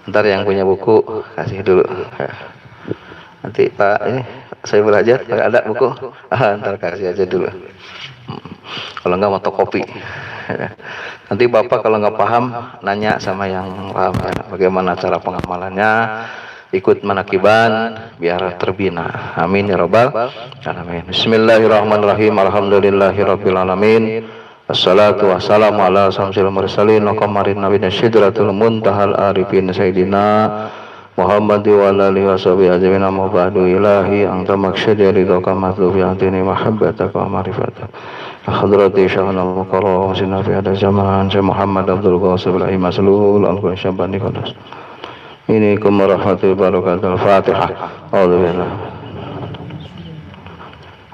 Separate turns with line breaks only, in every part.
Ntar yang punya buku kasih dulu. Nanti Pak ini saya belajar, ada buku, ntar kasih aja dulu. Kalau enggak fotokopi. Nanti Bapak kalau nggak paham nanya sama yang paham ya, bagaimana cara pengamalannya, ikut manakiban biar terbina. Amin ya rabbal alamin. Bismillahirrahmanirrahim. Alhamdulillahirabbil alamin. Assalatu wassalamu ala samsil mursalin wa qamarin nabiyyin sidratul muntahal arifin sayyidina Muhammad wa alihi washabihi ajmain. Amma ba'du. Ilahi anta maqsadi ridha matlubi antini mahabbataka wa ma'rifataka. Hadrati Syahnal Mukarram Sina fi hadha zaman Syekh Muhammad Abdul Qasim Ibrahim Maslul Al-Qur'an Syabani Qadas. Ini kumarahatul barakatul Fatihah. Alhamdulillah.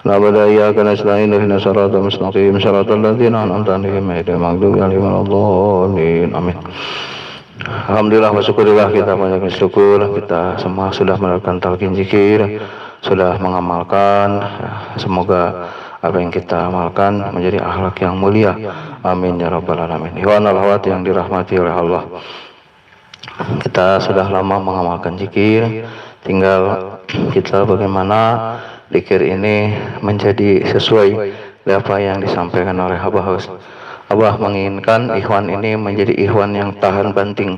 La badaya kana selain ihna siratal mustaqim siratal ladzina an'amta 'alaihim ghairil maghdubi 'alaihim waladdallin. Amin. Alhamdulillah wa syukurillah, kita banyak bersyukur, kita semua sudah melakukan talqin zikir, sudah mengamalkan. Semoga apa yang kita amalkan menjadi akhlak yang mulia. Amin ya rabbal alamin. Ikhwan al-akhwat yang dirahmati oleh Allah, kita sudah lama mengamalkan zikir, tinggal kita bagaimana zikir ini menjadi sesuai dengan apa yang disampaikan oleh Abah Haus. Abah menginginkan ikhwan ini menjadi ikhwan yang tahan banting,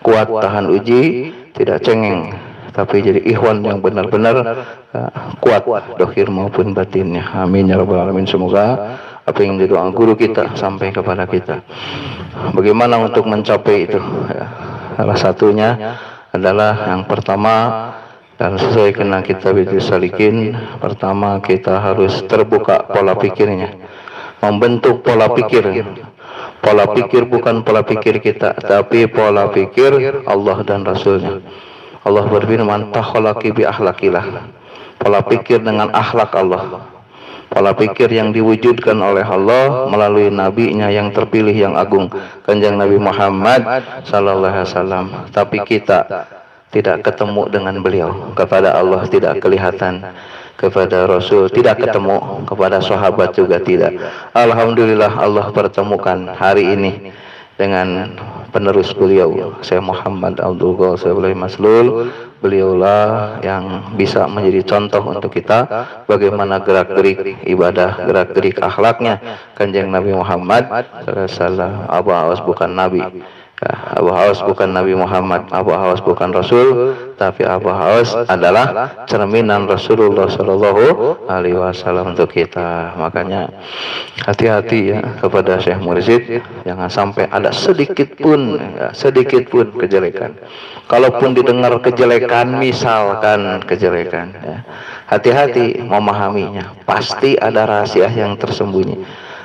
kuat tahan uji, tidak cengeng, tapi jadi ikhwan yang benar-benar kuat dohir maupun batinnya. Amin ya rabbal alamin. Semoga apa yang menjadi doa guru kita sampai kepada kita. Bagaimana untuk mencapai itu? Salah satunya adalah yang pertama, dan sesuai dengan kitab Salikin, pertama kita harus terbuka pola pikirnya, membentuk pola pikir. Pola pikir bukan pola pikir kita, tapi pola pikir Allah dan Rasulnya. Allah berfirman, takholaki bi akhlakilah. Pola pikir dengan akhlak Allah. Pola pikir yang diwujudkan oleh Allah melalui nabinya yang terpilih yang agung, Kanjeng Nabi Muhammad sallallahu alaihi wasallam. Tapi kita tidak ketemu dengan beliau, kepada Allah tidak kelihatan, kepada Rasul tidak ketemu, kepada sahabat juga tidak. Alhamdulillah Allah pertemukan hari ini dengan penerus beliau, Syekh Muhammad Abdul Qasim Ibrahim Maslul. Beliaulah yang bisa menjadi contoh untuk kita bagaimana gerak-gerik ibadah, gerak-gerik akhlaknya Kanjeng Nabi Muhammad sallallahu alaihi wasallam. Abu Hawas bukan nabi, Abu Hawas bukan Nabi Muhammad, Abu Hawas bukan Rasul, tapi Abu Hawas adalah cerminan Rasulullah Sallallahu Alaihi Wasallam untuk kita. Makanya hati-hati ya kepada Syekh Mursyid, jangan sampai ada sedikit pun kejelekan. Kalaupun didengar kejelekan, misalkan kejelekan, ya, hati-hati memahaminya. Pasti ada rahasia yang tersembunyi.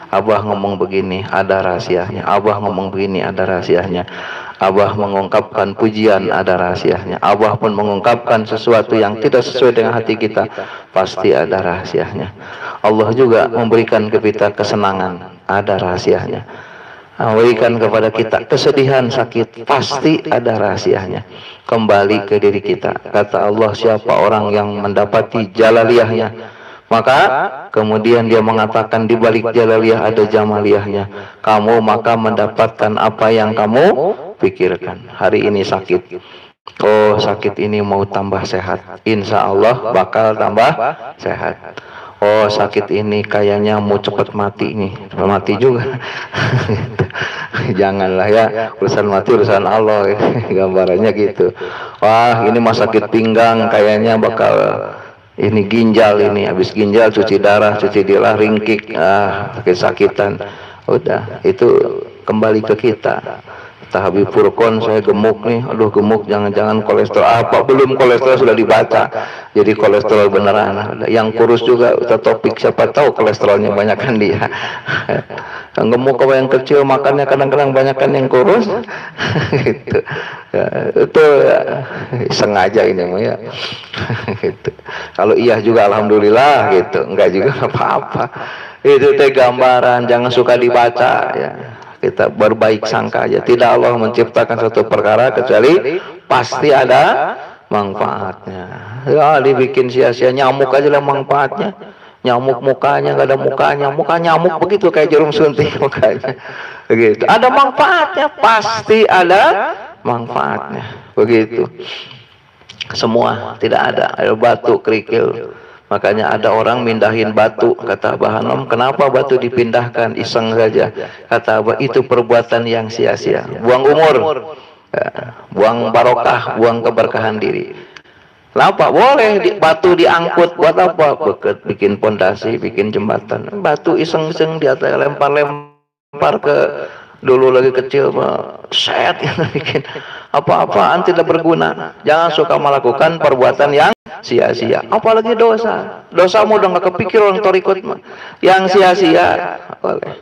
Abah ngomong begini, ada rahasianya. Abah ngomong begini, ada rahasianya. Abah mengungkapkan pujian, ada rahasianya. Abah pun mengungkapkan sesuatu yang tidak sesuai dengan hati kita, pasti ada rahasianya. Allah juga memberikan ke kita kesenangan, ada rahasianya. Memberikan kepada kita kesedihan, sakit, pasti ada rahasianya. Kembali ke diri kita. Kata Allah, siapa orang yang mendapati jalaliyahnya, maka kemudian dia mengatakan di balik jalaliyah ada jamaliyahnya. Kamu maka mendapatkan apa yang kamu pikirkan. Hari ini sakit, oh sakit ini mau tambah sehat, insya Allah bakal tambah sehat. Oh sakit ini kayaknya mau cepat mati nih, mati juga. Janganlah ya, urusan mati urusan Allah. Gambarannya gitu. Wah ini mah sakit pinggang, kayaknya bakal ini ginjal, ini habis ginjal cuci darah, cuci dilah ringkik, sakit-sakitan. Udah, itu kembali ke kita. Habib Furqon, saya gemuk nih, aduh gemuk, jangan-jangan kolesterol apa, belum kolesterol sudah dibaca jadi kolesterol beneran. Yang kurus juga Ustaz Topik, siapa tahu kolesterolnya banyakkan dia. Yang gemuk kalau yang kecil makannya kadang-kadang banyakkan yang kurus. Gitu. Ya, itu ya, sengaja ini ya. Gitu. Kalau iya juga alhamdulillah gitu, enggak juga apa-apa. Itu teh gambaran, jangan suka dibaca ya. Kita berbaik sangka aja. Tidak Allah menciptakan satu perkara kecuali pasti ada manfaatnya. Ya dibikin sia-sia, nyamuk aja lah manfaatnya. Nyamuk mukanya nggak ada mukanya, muka nyamuk begitu kayak jarum suntik mukanya. Begitu. Ada manfaatnya, pasti ada manfaatnya. Begitu. Semua tidak ada batu kerikil. Makanya ada orang mindahin batu, kata Abah Hanom, kenapa batu dipindahkan? Iseng saja. Kata Abah, itu perbuatan yang sia-sia, buang umur, buang barokah, buang keberkahan diri. Kenapa? Boleh batu diangkut buat apa? Bikin pondasi, bikin jembatan. Batu iseng-iseng di atas lempar-lempar ke dulu lagi kecil set bikin apa-apaan tidak berguna. Jangan suka melakukan perbuatan yang sia-sia, apalagi dosa. Dosamu udah gak kepikir orang torikot mah. Yang sia-sia boleh.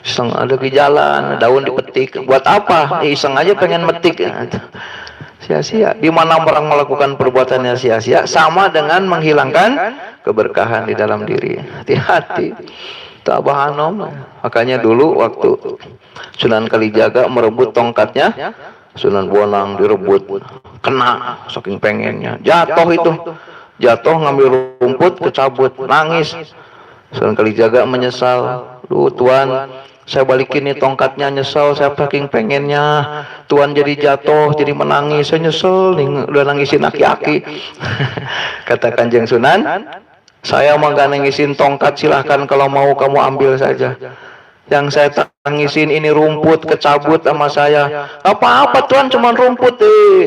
Iseng ada di jalan, daun dipetik, buat apa? Iseng aja pengen metik. Sia-sia. Di mana orang melakukan perbuatannya sia-sia, sama dengan menghilangkan keberkahan di dalam diri. Hati-hati. Abah Hanom. Makanya dulu waktu Sunan Kalijaga merebut tongkatnya Sunan Bonang, direbut, kena saking pengennya, jatuh itu, jatuh ngambil rumput, kecabut, nangis. Sunan Kalijaga menyesal, duh Tuan, saya balikin nih tongkatnya, nyesel, saya saking pengennya, Tuan jadi jatuh, jadi menangis, saya nyesel nih, udah nangisin aki-aki. Kata Kanjeng Sunan, saya mau gak nangisin tongkat, silahkan kalau mau kamu ambil saja. Yang saya tangisin ini rumput, kecabut sama saya. Apa-apa Tuan, cuma rumput.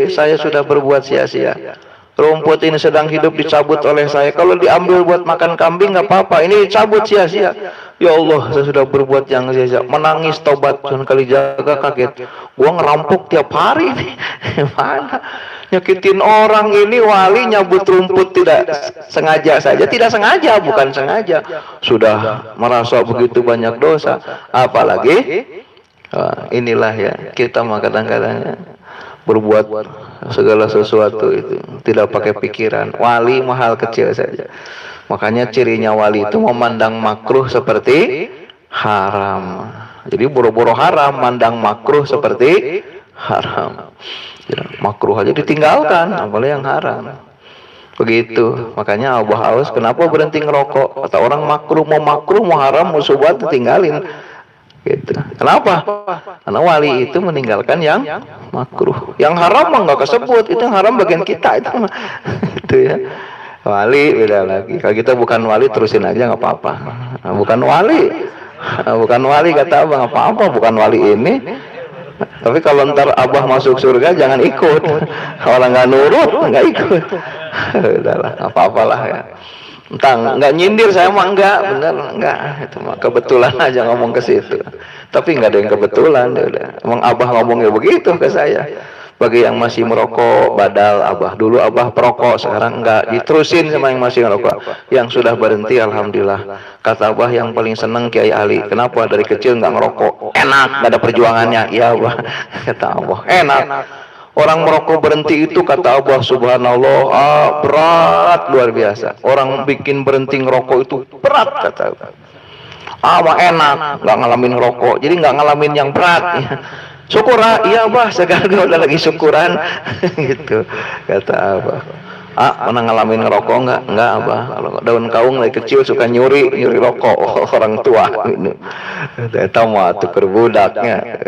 Saya sudah berbuat sia-sia. Rumput ini sedang hidup dicabut oleh saya. Kalau diambil buat makan kambing nggak apa-apa. Ini dicabut sia-sia. Ya Allah, saya sudah berbuat yang sia-sia. Menangis tobat. Sunan Kalijaga kaget. Gua ngerampok tiap hari nih. Mana? Nyakitin orang ini wali nyabut rumput tidak sengaja saja, tidak sengaja, bukan sengaja, sudah merasa begitu banyak dosa, apalagi inilah ya kita mah kadang-kadang berbuat segala sesuatu itu tidak pakai pikiran. Wali mahal kecil saja, makanya cirinya wali itu memandang makruh seperti haram. Jadi boro-boro haram mandang makruh seperti haram. Ya, makruh aja ditinggalkan, apalagi yang haram. Begitu. Makanya Abah Aus kenapa berhenti ngerokok? Kata orang makruh mau haram mau subhat ditinggalin. Gitu. Kenapa? Karena wali itu meninggalkan yang makruh. Yang haram mah nggak kesebut, itu yang haram bagian kita itu mah. Itu ya. Wali beda lagi. Kalau kita bukan wali terusin aja nggak apa-apa. Nah, bukan wali kata Abah nggak apa-apa, bukan wali ini. Tapi kalau ntar Abah masuk surga jangan ikut. Orang nggak nurut nggak ikut. Udahlah, apa-apalah ya. Entah nggak nyindir saya mah enggak, bener enggak. Itu mah kebetulan aja ngomong ke situ. Tapi nggak ada yang kebetulan. Udah. Emang Abah ngomongnya begitu ke saya. Bagi yang masih merokok, badal Abah. Dulu Abah perokok, sekarang enggak. Diterusin sama yang masih merokok. Yang sudah berhenti, alhamdulillah. Kata Abah yang paling seneng Kiai Ali. Kenapa dari kecil enggak ngerokok? Enak, enggak ada perjuangannya. Iya Abah. Kata Abah, enak. Orang merokok berhenti itu kata Abah subhanallah, berat luar biasa. Orang bikin berhenti ngerokok itu berat kata Abah. Abah enak, enggak ngalamin ngerokok. Jadi enggak ngalamin yang berat. Syukur iya Abah, sekarang udah lagi syukuran gitu kata Abah. Pernah ngalamin ngerokok enggak Abah? Kalau daun kaung lagi kecil suka nyuri rokok orang tua ini. Eta mah tuker budaknya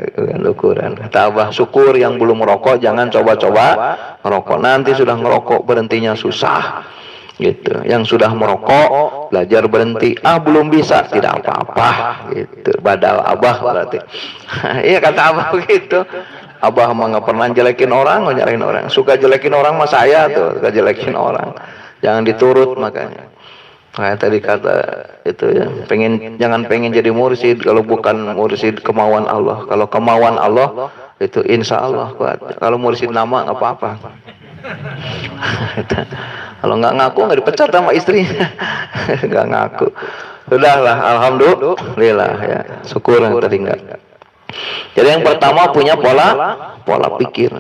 ukuran. Kata Abah, syukur yang belum merokok jangan coba-coba ngerokok. Nanti sudah ngerokok berhentinya susah. Gitu. Yang sudah merokok belajar berhenti, belum bisa, tidak apa-apa gitu. Badal Abah berarti. Iya kata Abah begitu. Abah mah nggak pernah jelekin orang, nyalahin orang. Suka jelekin orang mah saya tuh, suka jelekin orang. Jangan diturut makanya. Kayak tadi kata itu ya, jangan pengen jadi mursyid kalau bukan mursyid kemauan Allah. Kalau kemauan Allah itu insya Allah kuat. Kalau mursyid nama nggak apa-apa. Kalau nggak ngaku nggak dipecat sama istrinya. Nggak ngaku. Sudahlah, alhamdulillah ya. Syukur yang tadi enggak. Jadi yang pertama punya pola pikir.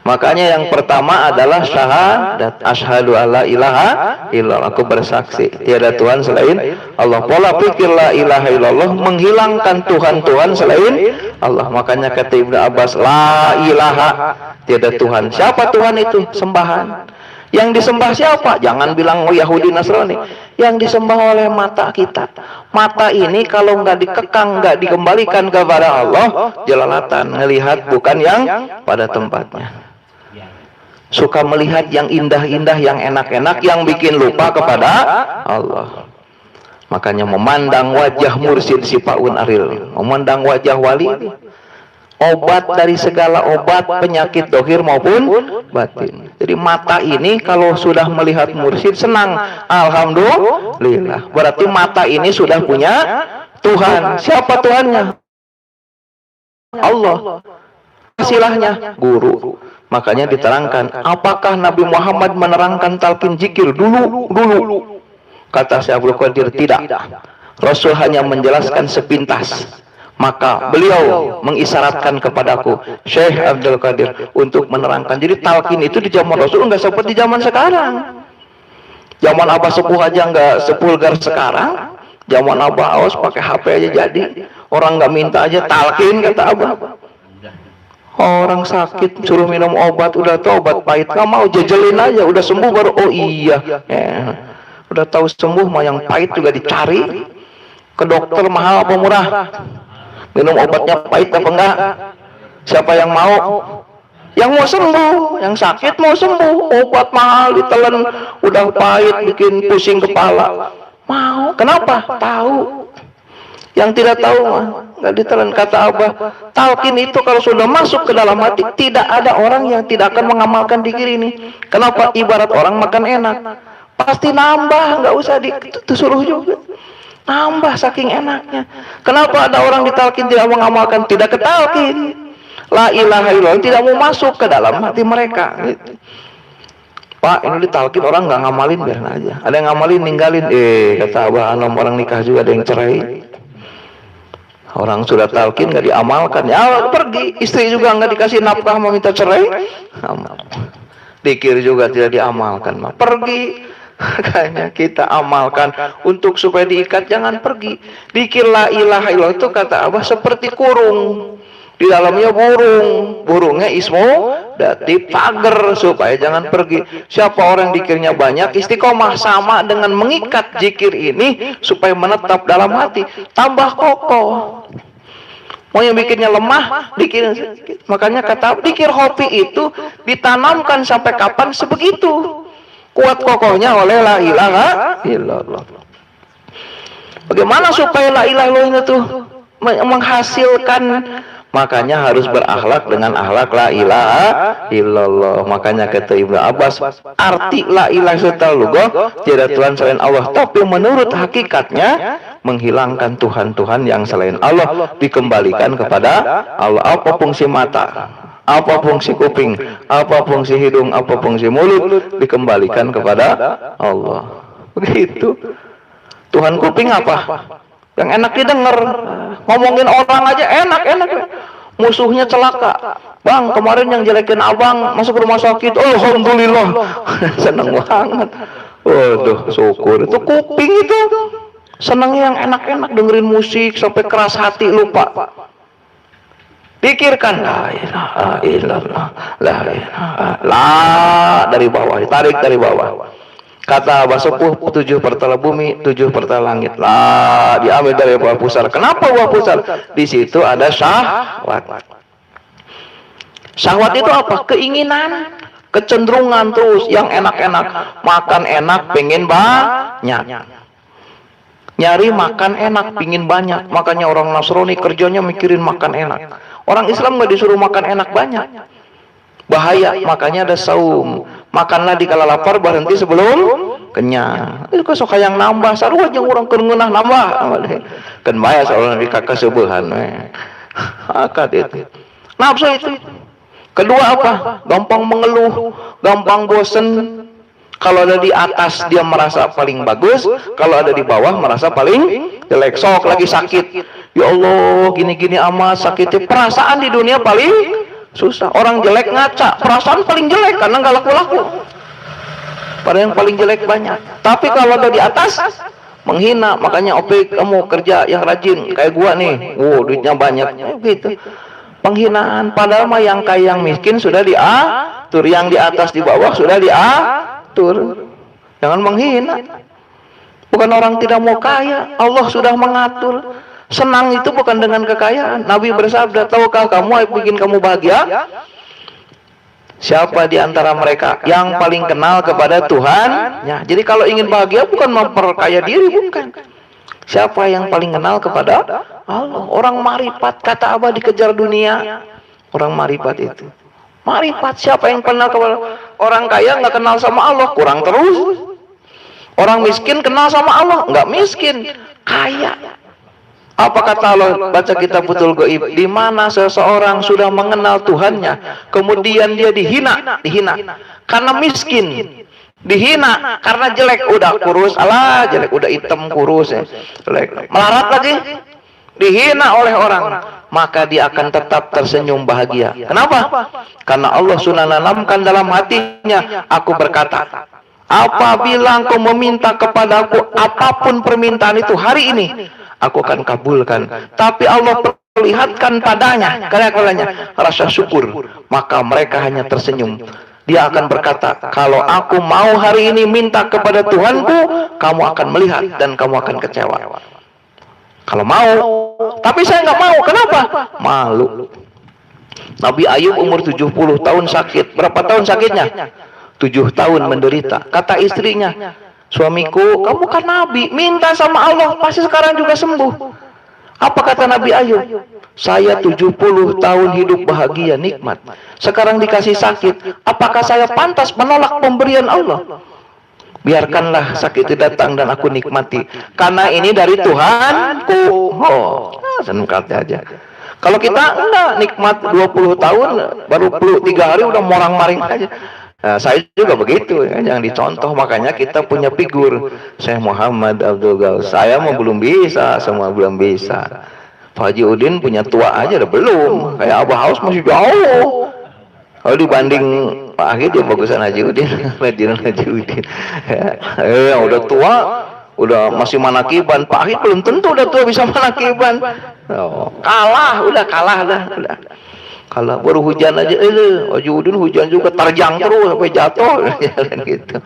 Makanya yang pertama adalah syahadat, asyhadu alla ilaha illallah, aku bersaksi tiada Tuhan selain Allah. Pola pikir la ilaha illallah menghilangkan Tuhan selain Allah. Makanya kata Ibnu Abbas, la ilaha, tiada Tuhan. Siapa Tuhan itu? Sembahan. Yang disembah siapa? Jangan bilang Yahudi Nasrani. Yang disembah oleh mata kita. Mata ini kalau nggak dikekang, nggak dikembalikan kepada Allah, jelalatan, melihat bukan yang pada tempatnya. Suka melihat yang indah-indah, yang enak-enak, yang bikin lupa kepada Allah. Makanya memandang wajah mursyid Sipaun Aril, memandang wajah wali, obat dari segala obat penyakit dohir maupun batin. Jadi mata ini kalau sudah melihat mursyid senang, alhamdulillah. Berarti mata ini sudah punya Tuhan. Siapa Tuhannya? Allah. Silahnya guru. Makanya diterangkan, apakah Nabi Muhammad menerangkan talqin zikir dulu? Kata Syekh Abdul Qadir, tidak. Rasul hanya menjelaskan sepintas. Maka beliau mengisyaratkan kepadaku, Syekh Abdul Qadir, untuk menerangkan. Jadi talqin itu di zaman Rasul enggak seperti zaman sekarang. Zaman Abah Sepuh aja enggak sepulgar sekarang. Zaman Abah Aos pakai HP aja jadi. Orang enggak minta aja talqin, kata Abah. Orang sakit suruh minum obat, udah tahu obat pahit, nggak mau, jejelin aja, udah sembuh baru oh iya. Udah tahu sembuh mah yang pahit juga dicari. Ke dokter mahal apa murah? Minum obatnya pahit apa enggak? Siapa yang mau? Yang mau sembuh, yang sakit mau sembuh. Obat mahal ditelan, udah pahit bikin pusing kepala. Mau? Kenapa? Tahu. Yang tidak tahu mah nggak ditelan. Kata Abah, talqin itu kalau sudah masuk ke dalam hati, tidak ada orang yang tidak akan mengamalkan zikir ini. Kenapa? Ibarat orang makan enak, pasti nambah, nggak usah disuruh juga. Nambah saking enaknya. Kenapa ada orang ditalqin tidak mengamalkan? Tidak ketalqin. La ilaha illallah tidak mau masuk ke dalam hati mereka. Gitu. Pak, ini ditalqin orang nggak ngamalin, biarin aja. Ada yang ngamalin ninggalin. Kata Abah Anom, orang nikah juga ada yang cerai. Orang sudah talqin nggak diamalkan, ya pergi. Istri juga nggak dikasih nafkah, mau minta cerai. Dikir juga tidak diamalkan, mah pergi. Makanya kita amalkan untuk supaya diikat, jangan pergi. Dikir la ilaha illallah itu kata Abah seperti kurung, di dalamnya burung. Burungnya ismu dati pagar supaya jangan pergi. Siapa orang dikirnya banyak, istiqomah, sama dengan mengikat zikir ini supaya menetap dalam hati, tambah kokoh. Mau yang bikinnya lemah, dikir. Makanya kata dikir hobi itu ditanamkan sampai kapan sebegitu kuat kokohnya oleh la ilaha illallah. Bagaimana supaya la ilaha illallah itu menghasilkan? Makanya harus berakhlak dengan akhlak la ilaha illallah. Makanya kata Ibnu Abbas, arti la ilaha illallah tidak Tuhan selain Allah, tapi menurut hakikatnya menghilangkan Tuhan-Tuhan yang selain Allah, dikembalikan kepada Allah. Apa fungsi mata, apa fungsi kuping, apa fungsi hidung, apa fungsi mulut, dikembalikan kepada Allah. Begitu. Tuhan kuping apa? Yang enak didengar. Ngomongin orang aja enak-enak. Musuhnya celaka. Bang, kemarin yang jelekin abang masuk rumah sakit. Alhamdulillah. Seneng banget. Waduh, syukur. Itu kuping itu. Senengnya yang enak-enak, dengerin musik sampai keras hati, lupa. Pikirkan la ilaha illallah, la ilaha, la dari bawah, tarik dari bawah. Kata Abah Sepuh, 7 pertala bumi, 7 pertala langit. Lah, diambil dari bawah pusar. Kenapa bawah pusar? Di situ ada syahwat. Syahwat itu apa? Keinginan, kecenderungan terus yang enak-enak. Makan enak, pengen banyak. Nyari makan enak, pingin banyak. Makanya orang Nasrani kerjanya mikirin makan enak. Orang Islam nggak disuruh makan enak banyak. Bahaya, makanya ada saum. Makanlah di kala lapar, berhenti sebelum kenyang. Itu sok yang nambah, sarua jeung urang keur ngeunah nambah. Kan bahaya soalna di kakak seubehan we. Akad itu. Nafsu itu. Kedua apa? Gampang mengeluh, gampang bosen. Kalau ada di atas dia merasa paling bagus, kalau ada di bawah merasa paling jelek. Sok lagi sakit, ya Allah gini-gini amat sakitnya. Perasaan di dunia paling susah. Orang jelek ngaca, perasaan paling jelek karena nggak laku-laku. Padahal yang paling jelek banyak. Tapi kalau ada di atas menghina. Makanya opik kamu kerja yang rajin kayak gua nih, duitnya banyak, gitu. Penghinaan. Padahal mah yang kaya yang miskin sudah diatur, yang di atas di bawah sudah diatur. mengatur. Jangan menghina. Bukan orang tidak mau kaya, Allah sudah mengatur. Senang itu bukan dengan kekayaan. Nabi bersabda, tahukah kamu yang bikin kamu bahagia? Siapa di antara mereka yang paling kenal kepada Tuhan? Ya, jadi kalau ingin bahagia bukan memperkaya diri, bukan. Siapa yang paling kenal kepada Allah? Orang marifat, kata Abah, dikejar dunia. Orang marifat itu. Marifat, siapa yang kenal kepada orang kaya nggak kenal sama Allah, kurang terus. Orang miskin kenal sama Allah, nggak miskin, kaya. Apa kata Allah? Baca kitab Futhul Ghaib. Di mana seseorang sudah mengenal Tuhannya, kemudian dia dihina karena miskin, dihina karena jelek, udah kurus, alah jelek, udah hitam kurus ya, jelek, melarat lagi, dihina oleh orang, maka dia akan tetap tersenyum bahagia. Kenapa? Karena Allah sudah nanamkan dalam hatinya, aku berkata, apabila engkau meminta kepadaku apapun permintaan itu hari ini, aku akan kabulkan. Tapi Allah perlihatkan padanya, karya-karyanya, rasa syukur, maka mereka hanya tersenyum. Dia akan berkata, kalau aku mau hari ini minta kepada Tuhanku, kamu akan melihat dan kamu akan kecewa. Kalau mau, tapi saya nggak mau. Kenapa? Malu. Nabi Ayub umur 70 tahun sakit. Berapa tahun sakitnya? 7 tahun menderita. Kata istrinya, suamiku, kamu kan Nabi, minta sama Allah, pasti sekarang juga sembuh. Apa kata Nabi Ayub? Saya 70 tahun hidup bahagia, nikmat. Sekarang dikasih sakit, apakah saya pantas menolak pemberian Allah? Biarkanlah sakit itu datang dan aku nikmati. Karena ini dari Tuhanku. Oh, senengkat aja. Kalau kita enggak nikmat 20 tahun, baru 3 hari udah morang-maring aja. Nah, saya juga begitu ya, jangan dicontoh. Makanya kita punya figur Syekh Muhammad Abdul Ghaus. Saya mau belum bisa, semua belum bisa. Pak Haji Udin punya tua aja udah belum. Kayak Abah Haus masih jauh. Kalau dibanding Pak Akhir dia bagusan Haji Udin. Haji Udin ya, udah tua, udah masih manakiban. Pak Akhir belum tentu udah tua bisa manakiban. Oh, kalah, udah kalah dah, udah. Kalau baru hujan aja, Haji Udin hujan juga terjang terus sampai jatuh, gitu.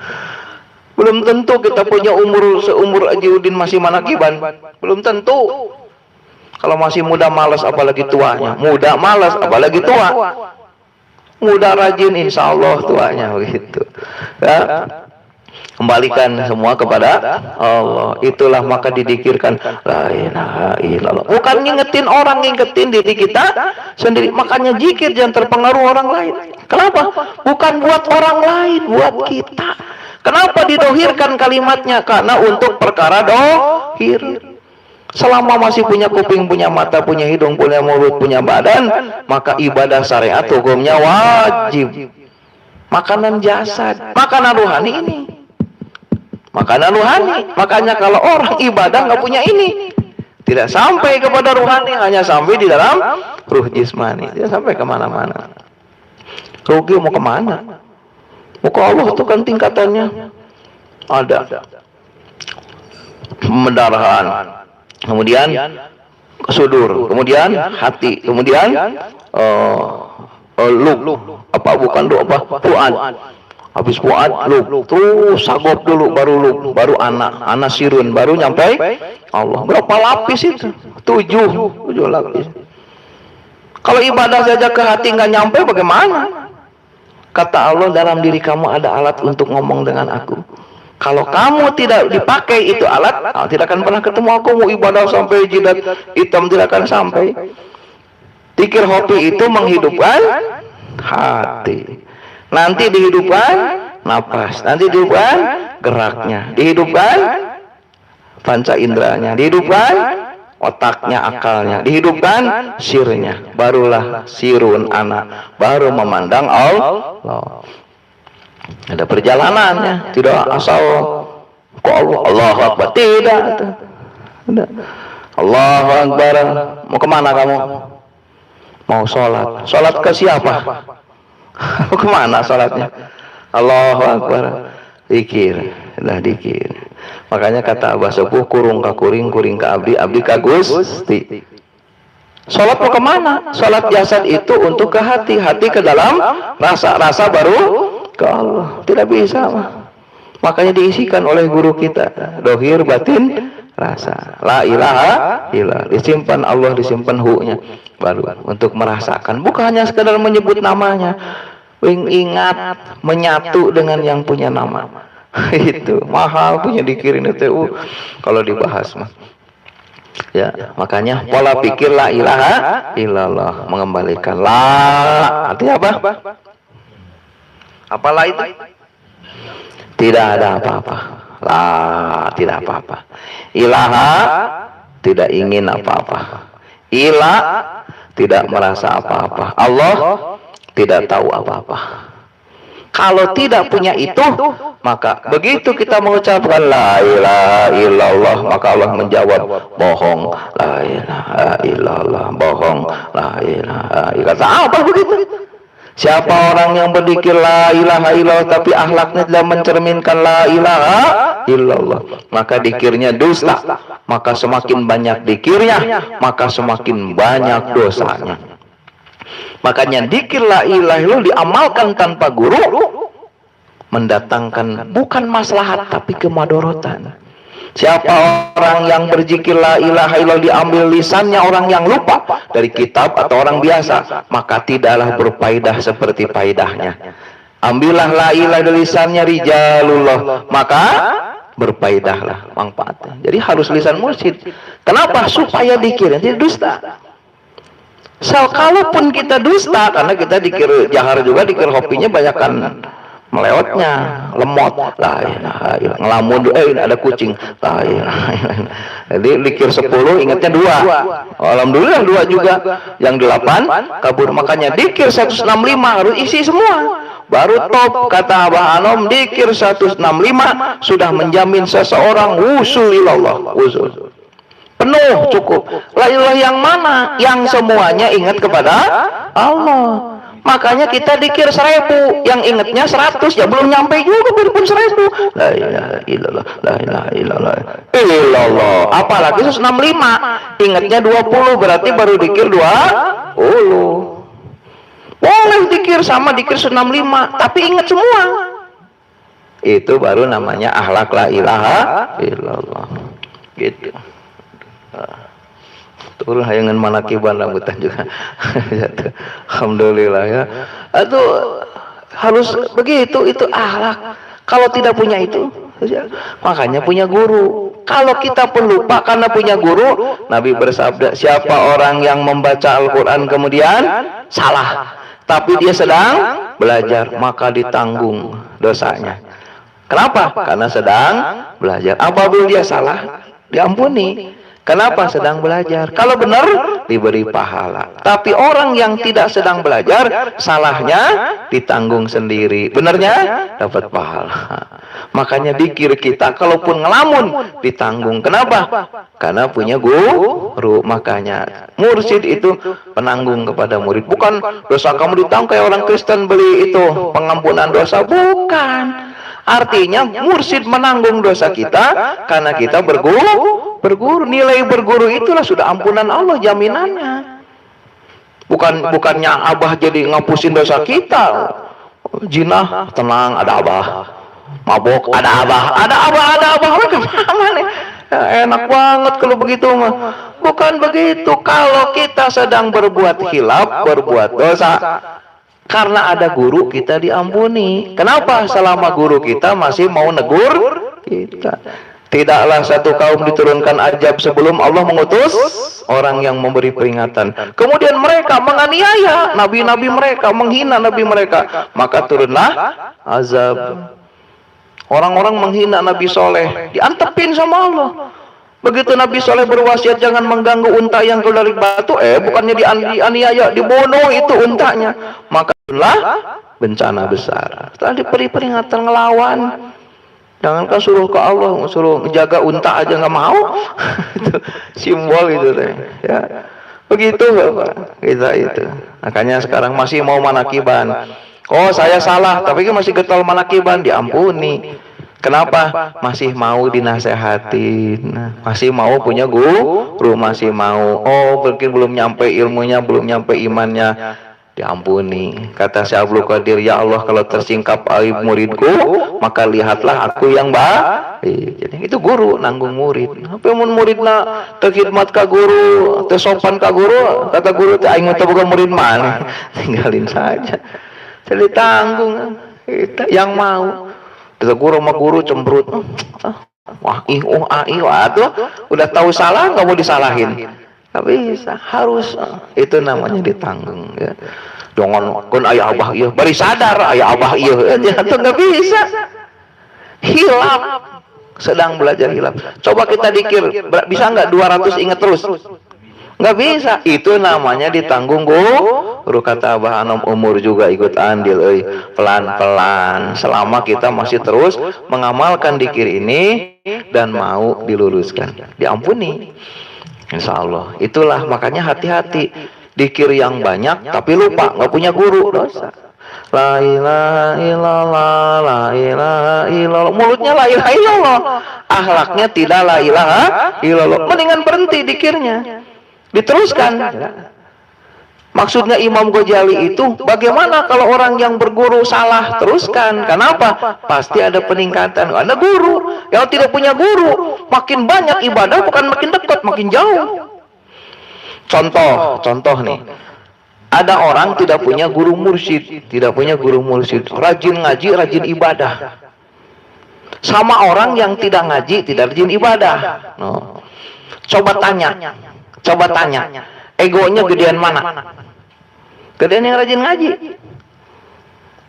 Belum tentu kita punya umur seumur Haji Udin masih manakiban, belum tentu. Kalau masih muda malas, apalagi tuanya. Muda malas, apalagi tua. Muda rajin, insya Allah tuanya begitu. Ya. Kembalikan semua kepada Allah. Itulah maka didikirkan la ilaha illallah. Bukan ngingetin orang, ngingetin diri kita sendiri. Makanya zikir jangan terpengaruh orang lain. Kenapa? Bukan buat orang lain, buat kita. Kenapa didohirkan kalimatnya? Karena untuk perkara dohir. Selama masih punya kuping, punya mata, punya hidung, punya mulut, punya badan, maka ibadah syariat hukumnya wajib. Makanan jasad, makanan rohani ini. Makanan rohani. Makanya kalau orang ibadah nggak punya ini, tidak sampai kepada rohani, hanya sampai di dalam ruh jismani. Dia sampai kemana-mana. Rugi mau kemana? Mau ke Allah itu kan tingkatannya ada. Pendarahan, kemudian sudur, kemudian hati, kemudian apa bukan apa fuad. Habis fuad lub, terus sagop dulu, baru lub, baru anak sirun, baru nyampe Allah. Berapa lapis itu? 7 lapis. Kalau ibadah saja ke hati nggak nyampe, bagaimana? Kata Allah, dalam diri kamu ada alat untuk ngomong dengan aku. Kalau kamu tidak dipakai itu alat, tidak akan pernah ketemu aku. Mau ibadah sampai jidat hitam tidak akan sampai. Tikir hobi itu menghidupkan hati. Nanti dihidupkan napas, nanti dihidupkan geraknya, dihidupkan panca inderanya, dihidupkan otaknya, akalnya, dihidupkan sirnya. Barulah sirun anak, baru memandang Allah. Ada perjalanannya, tidak asal kok Allahu Akbar, tidak. Allahu Akbar. Mau kemana kamu? Mau sholat. Sholat ke siapa? Kemana sholatnya? Allahu Akbar. Dikir, dah dikir. Makanya kata Abah Sepuh, kurung ka kuring, kuring ka abdi, abdi ka Gusti. Sholat mau kemana? Sholat jasad itu untuk ke hati, hati ke dalam rasa, rasa baru ke Allah. Tidak bisa mah. Makanya diisikan oleh guru kita, dohir, batin, rasa. La ilaha illallah. Disimpan Allah, disimpan hu-nya. Baru untuk merasakan. Bukan hanya sekedar menyebut namanya. Ingat, menyatu dengan yang punya nama. Itu mahal punya dikirin itu kalau dibahas mah. Ya, makanya pola pikir la ilaha illallah, mengembalikan la. Artinya apa? Apalah itu? Tidak ada apa-apa. La, tidak apa-apa. Ilaha, tidak ingin apa-apa. Ilah, tidak merasa apa-apa. Allah, tidak tahu apa-apa. Kalau tidak punya itu, maka begitu kita mengucapkan la ilaha illallah, maka Allah menjawab bohong, la ilaha illallah, bohong, la ilaha illallah. Apa begitu? Siapa orang yang berzikir la ilaha illallah tapi akhlaknya tidak mencerminkan la ilaha illallah, maka dikirnya dusta. Maka semakin banyak dikirnya, maka semakin banyak dosanya. Makanya dzikir la ilaha illallah diamalkan tanpa guru mendatangkan bukan maslahat tapi kemadorotan. Siapa orang yang berzikir la ilaha illallah diambil lisannya orang yang lupa dari kitab atau orang biasa, maka tidaklah berfaedah seperti faedahnya. Ambillah la ilaha dari lisannya rijalullah, maka berfaedahlah manfaatnya. Jadi harus lisan mursyid. Kenapa? Supaya dikir nanti dusta. Kalaupun kita dusta, karena kita dikir jahar juga, dikir hopinya banyakkan melewatnya, lemot, la ilaha illallah, ngelamun, ada kucing, la ilaha illallah. Jadi dikir 10 ingatnya 2. Alhamdulillah 2 juga, yang 8 kabur. Makanya dikir 165 harus isi semua. Baru top, kata Abah Anom, dikir 165 sudah menjamin seseorang wusul ilallah, wusul. Penuh, cukup. La ilaha yang mana? Yang semuanya ingat kepada Allah. Makanya kita dikir 1000, yang ingatnya 100, ya belum nyampe juga, berpun 1000. La ilaha illallah, la ilaha illallah, illallah. Apalagi 165, ingatnya 20, berarti baru dikir 20. Boleh dikir sama dikir 165, tapi ingat semua. Itu baru namanya akhlak la ilaha illallah. Gitu. Turun hayangan manakiban rambutan juga. Alhamdulillah ya. Itu harus begitu, itu akhlak. Kalau tidak punya itu, makanya punya guru. Kalau kita pun lupa karena punya guru, Nabi bersabda, siapa orang yang membaca Al-Quran kemudian salah, tapi dia sedang belajar, maka ditanggung dosanya. Kenapa? Karena sedang belajar. Apabila dia salah, diampuni. Kenapa? Sedang belajar. Kalau benar, diberi pahala. Tapi orang yang tidak sedang belajar, salahnya ditanggung sendiri. Benarnya dapat pahala. Makanya dikir kita, kalaupun ngelamun, ditanggung. Kenapa? Karena punya guru. Makanya mursyid itu penanggung kepada murid. Bukan dosa kamu ditanggung kayak orang Kristen beli itu pengampunan dosa. Bukan. Artinya mursyid menanggung dosa kita karena kita berguru. Nilai berguru itulah sudah ampunan Allah, jaminannya. Bukannya abah jadi ngapusin dosa kita. Jinah tenang, ada abah. Mabok ada abah. Kemana? Ya, enak banget kalau begitu mah. Bukan begitu. Kalau kita sedang berbuat khilaf, berbuat dosa, karena ada guru kita diampuni. Kenapa? Selama guru kita masih mau negur kita. Tidaklah satu kaum diturunkan azab sebelum Allah mengutus orang yang memberi peringatan. Kemudian mereka menganiaya nabi-nabi mereka, menghina nabi mereka, maka turunlah azab. Orang-orang menghina Nabi Soleh, diantepin sama Allah. Begitu Nabi Soleh berwasiat jangan mengganggu unta yang keluar dari batu, bukannya dianiaya, dibunuh itu untanya. Maka turunlah bencana besar. Setelah diberi peringatan ngelawan, jangankan suruh ke Allah, suruh menjaga unta aja nggak mau. Itu simbol itu teh. Ya. Begitu Bapak, kita itu. Makanya sekarang masih mau manakiban. Oh saya salah, tapi kan masih getol manakiban, diampuni. Kenapa? Masih mau dinasehatin, masih mau punya guru, masih mau. Oh mungkin belum nyampe ilmunya, belum nyampe imannya. diampuni. Kata si Abdul Qadir, ya Allah, kalau tersingkap aib muridku, maka lihatlah aku yang baik. Jadi itu guru nanggung murid. Apa mun muridna teu khidmat ka guru, teu sopan ka guru, kata guru teh aing teh boga murid mana, tinggalin saja. Jadi tanggung yang mau. Kata guru sama guru cemberut. Wah, aduh, udah tahu salah nggak mau disalahin. Nggak bisa, harus itu namanya ditanggung ya. Jangan kun ayah abah iya, bari sadar ayah abah iya, itu nggak bisa. Hilap, sedang belajar hilap. Coba kita dikir, bisa nggak 200 ingat terus? Nggak bisa. Itu namanya ditanggung guru. Kata Abah Anom, umur juga ikut andil, pelan-pelan. Selama kita masih terus mengamalkan dikir ini dan mau diluluskan, diampuni. Insya Allah. Itulah makanya hati-hati. Dikir yang banyak tapi lupa, nggak punya guru, dosa. La ilaha illallah, la ilaha illallah. Mulutnya la ilaha illallah, akhlaknya tidak la ilaha illallah. Mendingan berhenti dikirnya, diteruskan. Maksudnya Imam Ghazali itu, bagaimana kalau orang yang berguru salah, teruskan. Kenapa? Pasti ada peningkatan. Ada guru. Yang tidak punya guru, makin banyak ibadah bukan makin dekat, makin jauh. Contoh nih. Ada orang tidak punya guru mursyid, rajin ngaji, rajin ibadah. Sama orang yang tidak ngaji, tidak rajin ibadah. No. Coba tanya. Egonya gedean mana? Gedean yang rajin ngaji.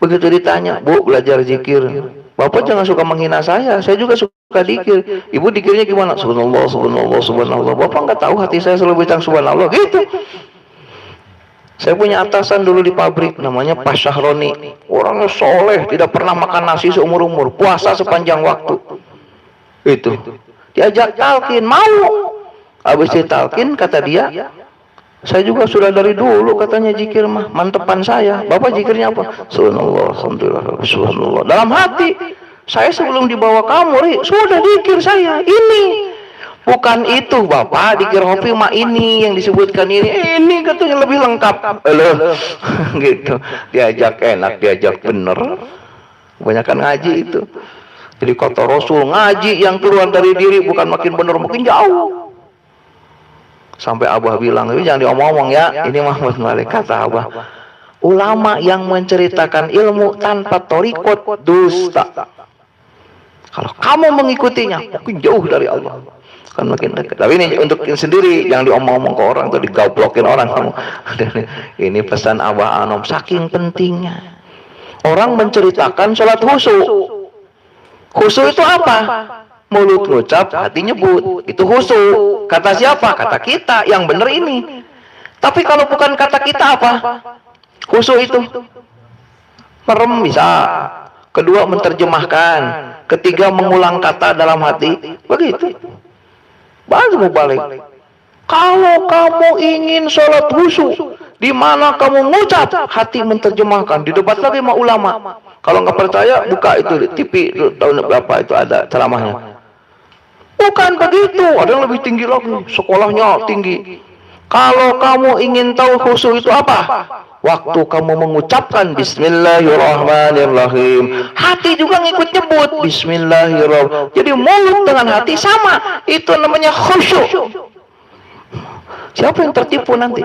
Begitu ditanya, Bu, belajar zikir. Bapak jangan suka menghina saya juga suka dikir. Ibu dikirnya gimana? Subhanallah, subhanallah, subhanallah. Bapak nggak tahu hati saya selalu bilang subhanallah gitu. Saya punya atasan dulu di pabrik, namanya Pak Syahroni. Orangnya soleh, tidak pernah makan nasi seumur-umur, puasa sepanjang waktu. Itu. Diajak talqin, mau. Habis ditalqin, kata dia, saya juga sudah dari dulu katanya zikir mah, mantepan saya. Bapak zikirnya apa? Subhanallah, alhamdulillah, subhanallah. Dalam hati, saya sebelum dibawa kamu, sudah zikir saya, ini. Bukan itu Bapak, dikir hopi mah ini yang disebutkan ini katanya lebih lengkap. Gitu. Diajak enak, diajak bener. Kebanyakan ngaji itu. Jadi kata Rasul, ngaji yang keluar dari diri bukan makin bener, makin jauh. Sampai Abah bilang, tapi jangan diomong-omong ya. Ini Muhammad Malik, kata Abah, ulama yang menceritakan ilmu tanpa torikot dusta. Kalau kamu mengikutinya, makin jauh dari Allah, kan makin dekat. Tapi ini untuk sendiri, jangan diomong-omong ke orang atau digablokin orang kamu. Ini pesan Abah Anom, saking pentingnya. Orang menceritakan sholat khusyuk. Khusyuk itu apa? Mulut ngucap, hati nyebut. Itu khusyuk. Kata siapa? Kata kita. Yang benar ini. Tapi kalau bukan kata kita apa? Khusyuk itu merem bisa. Kedua menerjemahkan. Ketiga mengulang kata dalam hati. Begitu. Baru balik. Kalau kamu ingin sholat khusyuk, di mana kamu ngucap, hati menerjemahkan. Didebat lagi sama ulama. Kalau nggak percaya, buka itu di TV tahun berapa itu ada ceramahnya. Bukan begitu, ada yang lebih tinggi lagi. Sekolahnya tinggi. Kalau kamu ingin tahu khusyuk itu apa? Waktu kamu mengucapkan Bismillahirrahmanirrahim, hati juga ngikut nyebut Bismillahirrahmanirrahim. Jadi mulut dengan hati sama. Itu namanya khusyuk. Siapa yang tertipu nanti?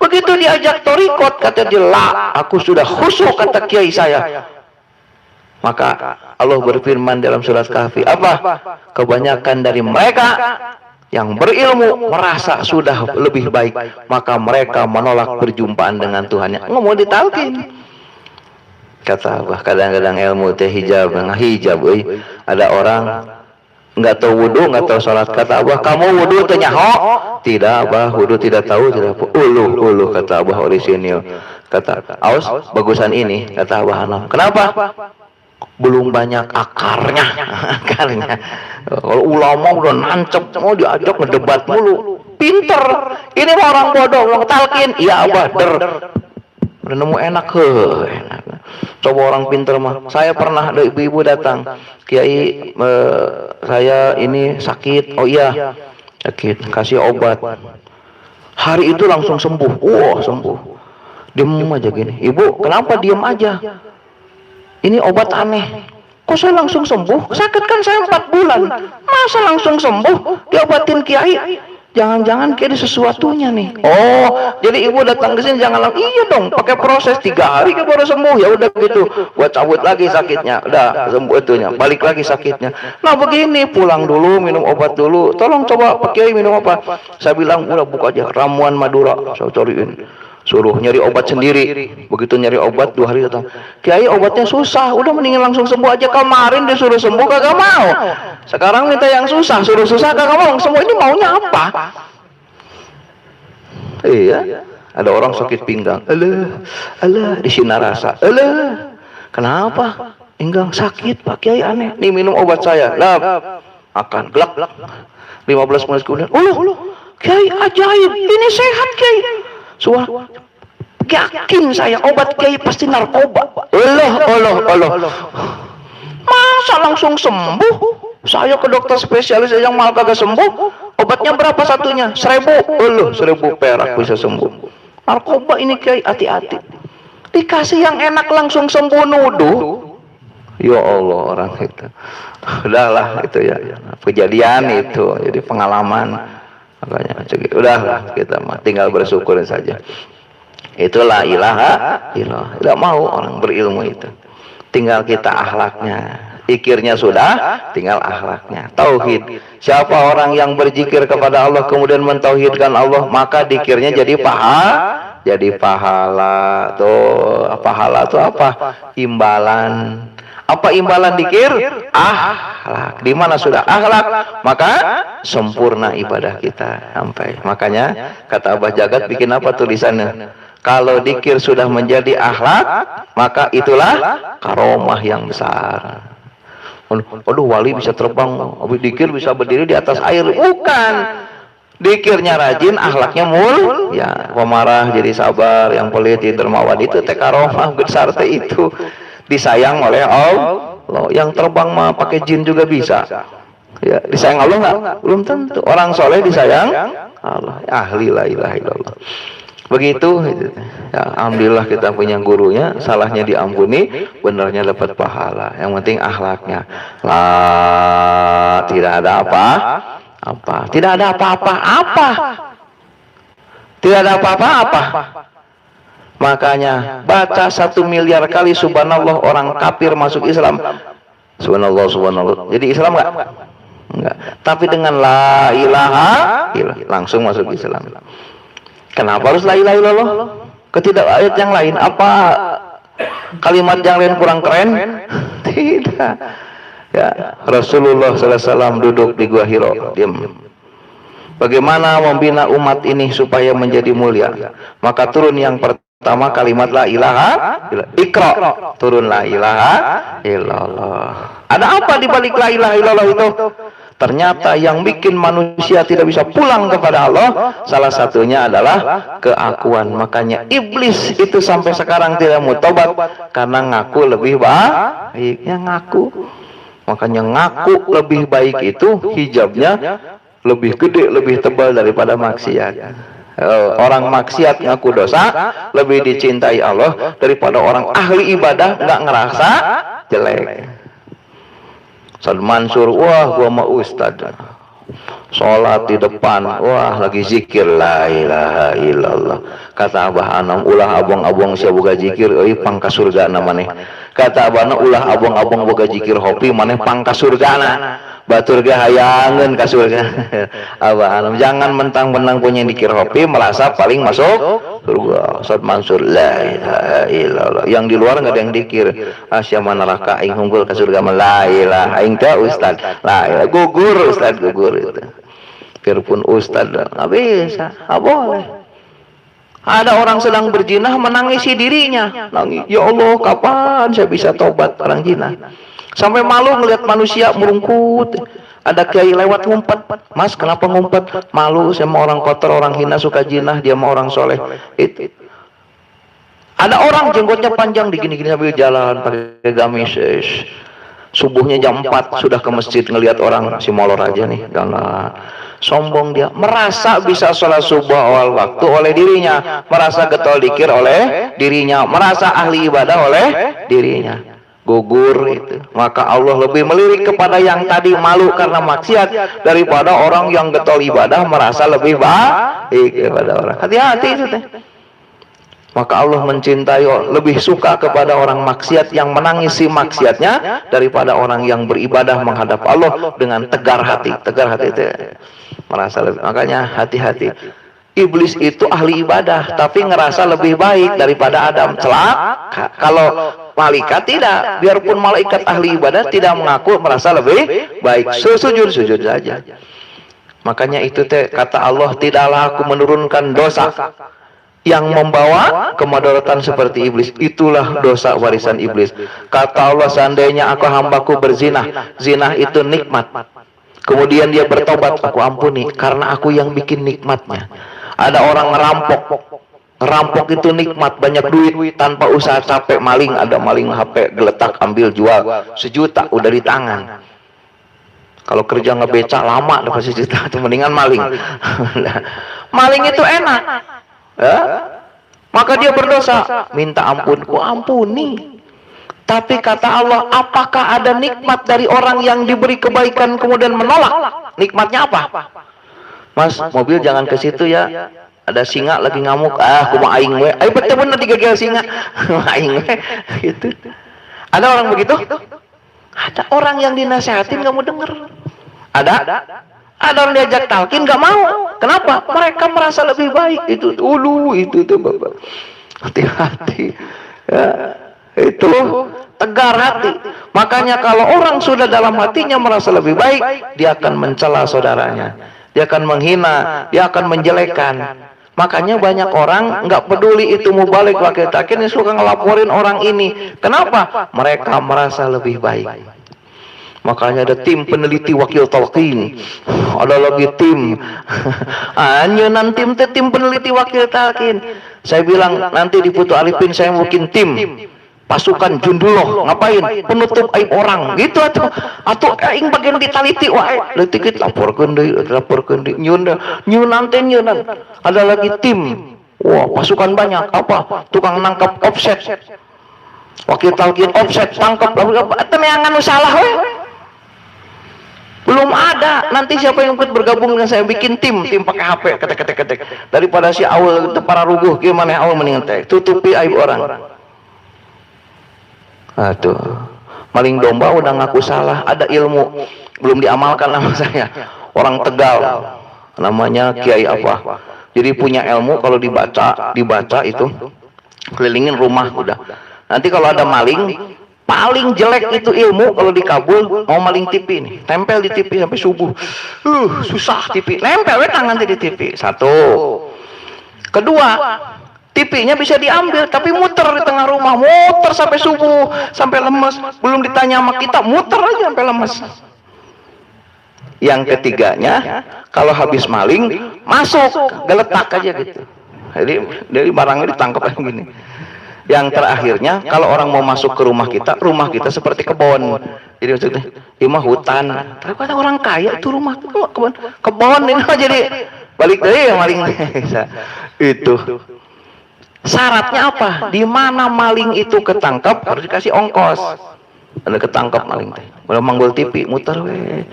Begitu diajak torikot, kata dia, lah, aku sudah khusyuk, kata kiai saya. Maka Allah berfirman dalam surat Kahfi, apa? Kebanyakan dari mereka yang berilmu merasa sudah lebih baik, maka mereka menolak perjumpaan dengan Tuhannya. Nggak mau ditalkin. Kata Abah, kadang-kadang ilmu teh hijab. Ada orang nggak tahu wudu, nggak tahu sholat. Kata Abah, kamu wudu teh nyaho? Tidak Abah, wudu tidak tahu. Uluh kata Abah orisinil. Kata, awas bagusan ini. Kata Abah Anam, kenapa? Belum banyak akarnya. Kalau ulama udah nancep, mau diajak ngedebat mulu, pinter. Ini mah orang bodoh, orang talkin. Iya Abah, udah nemu enak. Enak. Coba orang pinter mah. Saya pernah ada ibu-ibu datang, Kiai, saya ini sakit. Oh iya, sakit, kasih obat. Hari itu langsung sembuh. Wah, sembuh. Diem aja gini. Ibu, kenapa diem aja? Ini obat aneh. Kok saya langsung sembuh? Sakit kan saya 4 bulan. Masa langsung sembuh? Diobatin kiai. Jangan-jangan kayak ada sesuatunya nih. Oh, jadi ibu datang ke sini jangan langsung. Iya dong, pakai proses 3 hari ke baru sembuh. Ya udah gitu. Buat cabut lagi sakitnya. Udah sembuh itunya. Balik lagi sakitnya. Nah begini, pulang dulu, minum obat dulu. Tolong coba Pak Kiai minum apa? Saya bilang udah buka aja ramuan Madura. Saya cariin. Suruh nyari obat sendiri. Begitu nyari obat 2 hari datang. Kiai obatnya susah, udah mendingan langsung sembuh aja. Kemarin disuruh sembuh kagak mau. Sekarang minta yang susah, suruh susah kagak mau. Semua ini maunya apa? Iya, ada orang sakit pinggang. Alah, di sini rasa. Kenapa? Pinggang sakit Pak Kiai aneh. Nih minum obat saya. Lah, akan gelak. 15 menit kemudian. Kiai ajaib, ini sehat Kiai. Yakin saya obat Kiai pasti narkoba. Allah. Masa langsung sembuh? Saya ke dokter spesialis yang malah kagak sembuh. Obatnya berapa satunya? 1.000. 1.000 perak bisa sembuh. Narkoba ini Kiai, hati-hati. Dikasih yang enak langsung sembuh nuduh. Ya Allah orang itu. Udahlah itu ya. Kejadian itu, jadi pengalaman. Makanya udahlah kita tinggal bersyukur saja. Itulah ilaha illallah. Tidak mau orang berilmu itu. Tinggal kita akhlaknya. Zikirnya sudah, tinggal akhlaknya. Tauhid. Siapa orang yang berzikir kepada Allah kemudian mentauhidkan Allah, maka zikirnya jadi pahala. Tuh, pahala itu apa? Imbalan. Apa imbalan zikir? Akhlak. Di mana sudah akhlak, maka sempurna ibadah kita sampai. Makanya kata Abah Jagat bikin apa tulisannya? Kalau zikir sudah menjadi akhlak, maka itulah karomah yang besar. Aduh, wali bisa terbang, habis zikir bisa berdiri di atas air. Bukan. Zikirnya rajin, akhlaknya ya, pemarah jadi sabar, yang pelit jadi dermawan. Itu teh karomah besar teh itu. Disayang oleh Allah. Yang terbang mah pakai jin juga bisa. Ya, disayang Allah nggak? Belum tentu. Orang soleh disayang Allah. Ahli la ilaha illallah. Begitu. Ya, alhamdulillah kita punya gurunya. Salahnya diampuni, benernya dapat pahala. Yang penting akhlaknya. Tidak ada apa-apa. Tidak ada apa-apa. Tidak ada apa-apa. Makanya baca 1 miliar kali subhanallah orang kafir masuk Islam. Subhanallah. Jadi Islam enggak. Tapi dengan la ilaha illallah langsung masuk Islam. Kenapa harus la ilaha illallah? Ketidak ayat yang lain apa kalimat yang lain kurang keren? Tidak. Ya, Rasulullah SAW duduk di Gua Hiro, diam. Bagaimana membina umat ini supaya menjadi mulia? Maka turun yang pertama kalimat la ilaha illallah. Iqra, turun la ilaha illallah. Ada apa di balik la ilaha illallah itu? Ternyata yang bikin manusia tidak bisa pulang kepada Allah, salah satunya adalah keakuan. Makanya iblis itu sampai sekarang tidak mau tobat karena ngaku lebih baik. Ya ngaku. Makanya ngaku lebih baik itu hijabnya lebih gede, lebih tebal daripada maksiat. Orang maksiat ngaku dosa lebih dicintai Allah daripada orang ahli ibadah nggak ngerasa jelek. Ustaz Mansur, wah gua mau ustad sholat di depan, wah lagi zikir la ilaha illallah. Kata Abah Anam, ulah abong-abong sia boga zikir euy pangka surga namanya. Kata Abah Anam, ulah abong-abong boga zikir hopi maneh pangka surgana. Batur ge hayangeun ka surga. Abah Anam, jangan mentang-mentang punya zikir hopi merasa paling masuk surga. Ustaz Mansur, la ilaha illallah. Yang di luar enggak ada yang zikir. Asya manaraka aing hunggul ka surga mah la ilaha aing teh ustad. La ilaha gugur ustad gugur itu. Biarpun ustad enggak bisa, enggak boleh. Ada orang sedang berzinah menangisi dirinya. Nangis, ya Allah, kapan saya bisa tobat orang zina? Sampai malu ngelihat manusia merungkut. Ada kiai lewat ngumpet. Mas, kenapa ngumpet? Malu sama orang kotor, orang hina, suka jinah, dia mau orang soleh. Itu. Ada orang jenggotnya panjang digini-gini sambil jalan pakai gamis. Subuhnya jam 4 sudah ke masjid ngelihat orang si molor aja nih. Jangan. sombong dia, merasa bisa sholat subuh awal waktu oleh dirinya, merasa getol dikir oleh dirinya, merasa ahli ibadah oleh dirinya, gugur itu. Maka Allah lebih melirik kepada yang tadi malu karena maksiat daripada orang yang getol ibadah merasa lebih baik daripada orang. Hati-hati itu teh. Maka Allah mencintai, lebih suka kepada orang maksiat yang menangisi maksiatnya daripada orang yang beribadah menghadap Allah dengan tegar hati. Tegar hati itu merasa lebih. Makanya hati-hati. Iblis itu ahli ibadah tapi ngerasa lebih baik daripada Adam. Celaka. Kalau malaikat tidak, biarpun malaikat ahli ibadah tidak mengaku merasa lebih baik. Sujud saja. Makanya itu teh kata Allah, tidaklah aku menurunkan dosa yang membawa kemudaratan seperti iblis. Itulah dosa warisan iblis. Kata Allah, seandainya aku hambaku berzina, zina itu nikmat, kemudian dia bertobat, aku ampuni karena aku yang bikin nikmatnya. Ada orang ngerampok itu nikmat, banyak duit tanpa usaha capek. Maling, ada maling HP geletak ambil jual 1 juta udah di tangan. Kalau kerja ngebeca lama dapat 1 juta, itu mendingan maling. Maling itu enak. Ya? Maka dia berdosa, minta ampun, ku ampuni. Tapi kata Allah, apakah ada nikmat dari orang yang diberi kebaikan kemudian menolak? Nikmatnya apa? Mas, mobil jangan ke situ ya, ada singa lagi ngamuk. Aku mau aing we. Ayo bener-bener digegel singa. Aing we. Gitu. Ada orang begitu? Ada orang yang dinasehatin nggak mau denger. Ada orang diajak talkin nggak mau. Kenapa? Mereka merasa lebih baik. Itu Bapak. Hati-hati. Ya, itu tegar hati. Makanya kalau orang sudah dalam hatinya merasa lebih baik, dia akan mencela saudaranya, dia akan menghina, dia akan menjelekkan. Makanya banyak orang nggak peduli itu mubalik wakil takin, yang suka ngelaporin orang ini. Kenapa? Mereka merasa lebih baik. Makanya ada tim peneliti wakil talqin, ada lagi tim anyunan tim peneliti wakil talqin. Saya bilang nanti di Putu Alipin saya bikin tim pasukan Junduloh, ngapain? Penutup aib orang gitu, atau aing bagian ditaliti wae leutik laporkeun deui nyunan. Ada lagi tim, wah pasukan banyak, apa? Tukang nangkap offset, wakil talqin offset tangkap eta neangan nu salah we. Belum ada. Nanti siapa yang ikut bergabung dengan saya bikin tim pakai HP ketek daripada si awal para ruguh gimana awal mendingan teh tutupi aib orang. Aduh, maling domba udah ngaku salah, ada ilmu belum diamalkan nama saya. Orang Tegal namanya Kiai apa. Jadi punya ilmu, kalau dibaca itu kelilingin rumah udah. Nanti kalau ada maling, paling jelek itu ilmu kalau dikabul, mau maling TV nih, tempel di TV sampai subuh. Susah TV, nempel tangan di TV. Satu. Kedua, TV-nya bisa diambil tapi muter di tengah rumah, muter sampai subuh, sampai lemes. Belum ditanya sama kita, muter aja sampai lemes. Yang ketiganya, kalau habis maling, masuk, geletak aja gitu. Jadi dari barangnya ditangkap kayak gini. Yang terakhirnya, kalau orang mau masuk ke rumah kita seperti kebon. Jadi maksudnya, ini mah hutan. Tapi kata orang kaya itu rumah kebon ini mah jadi balik dari yang maling. Itu. Syaratnya apa? Di mana maling itu ketangkap harus dikasih ongkos. Ada ketangkap maling teh. Udah manggul TV, muter we.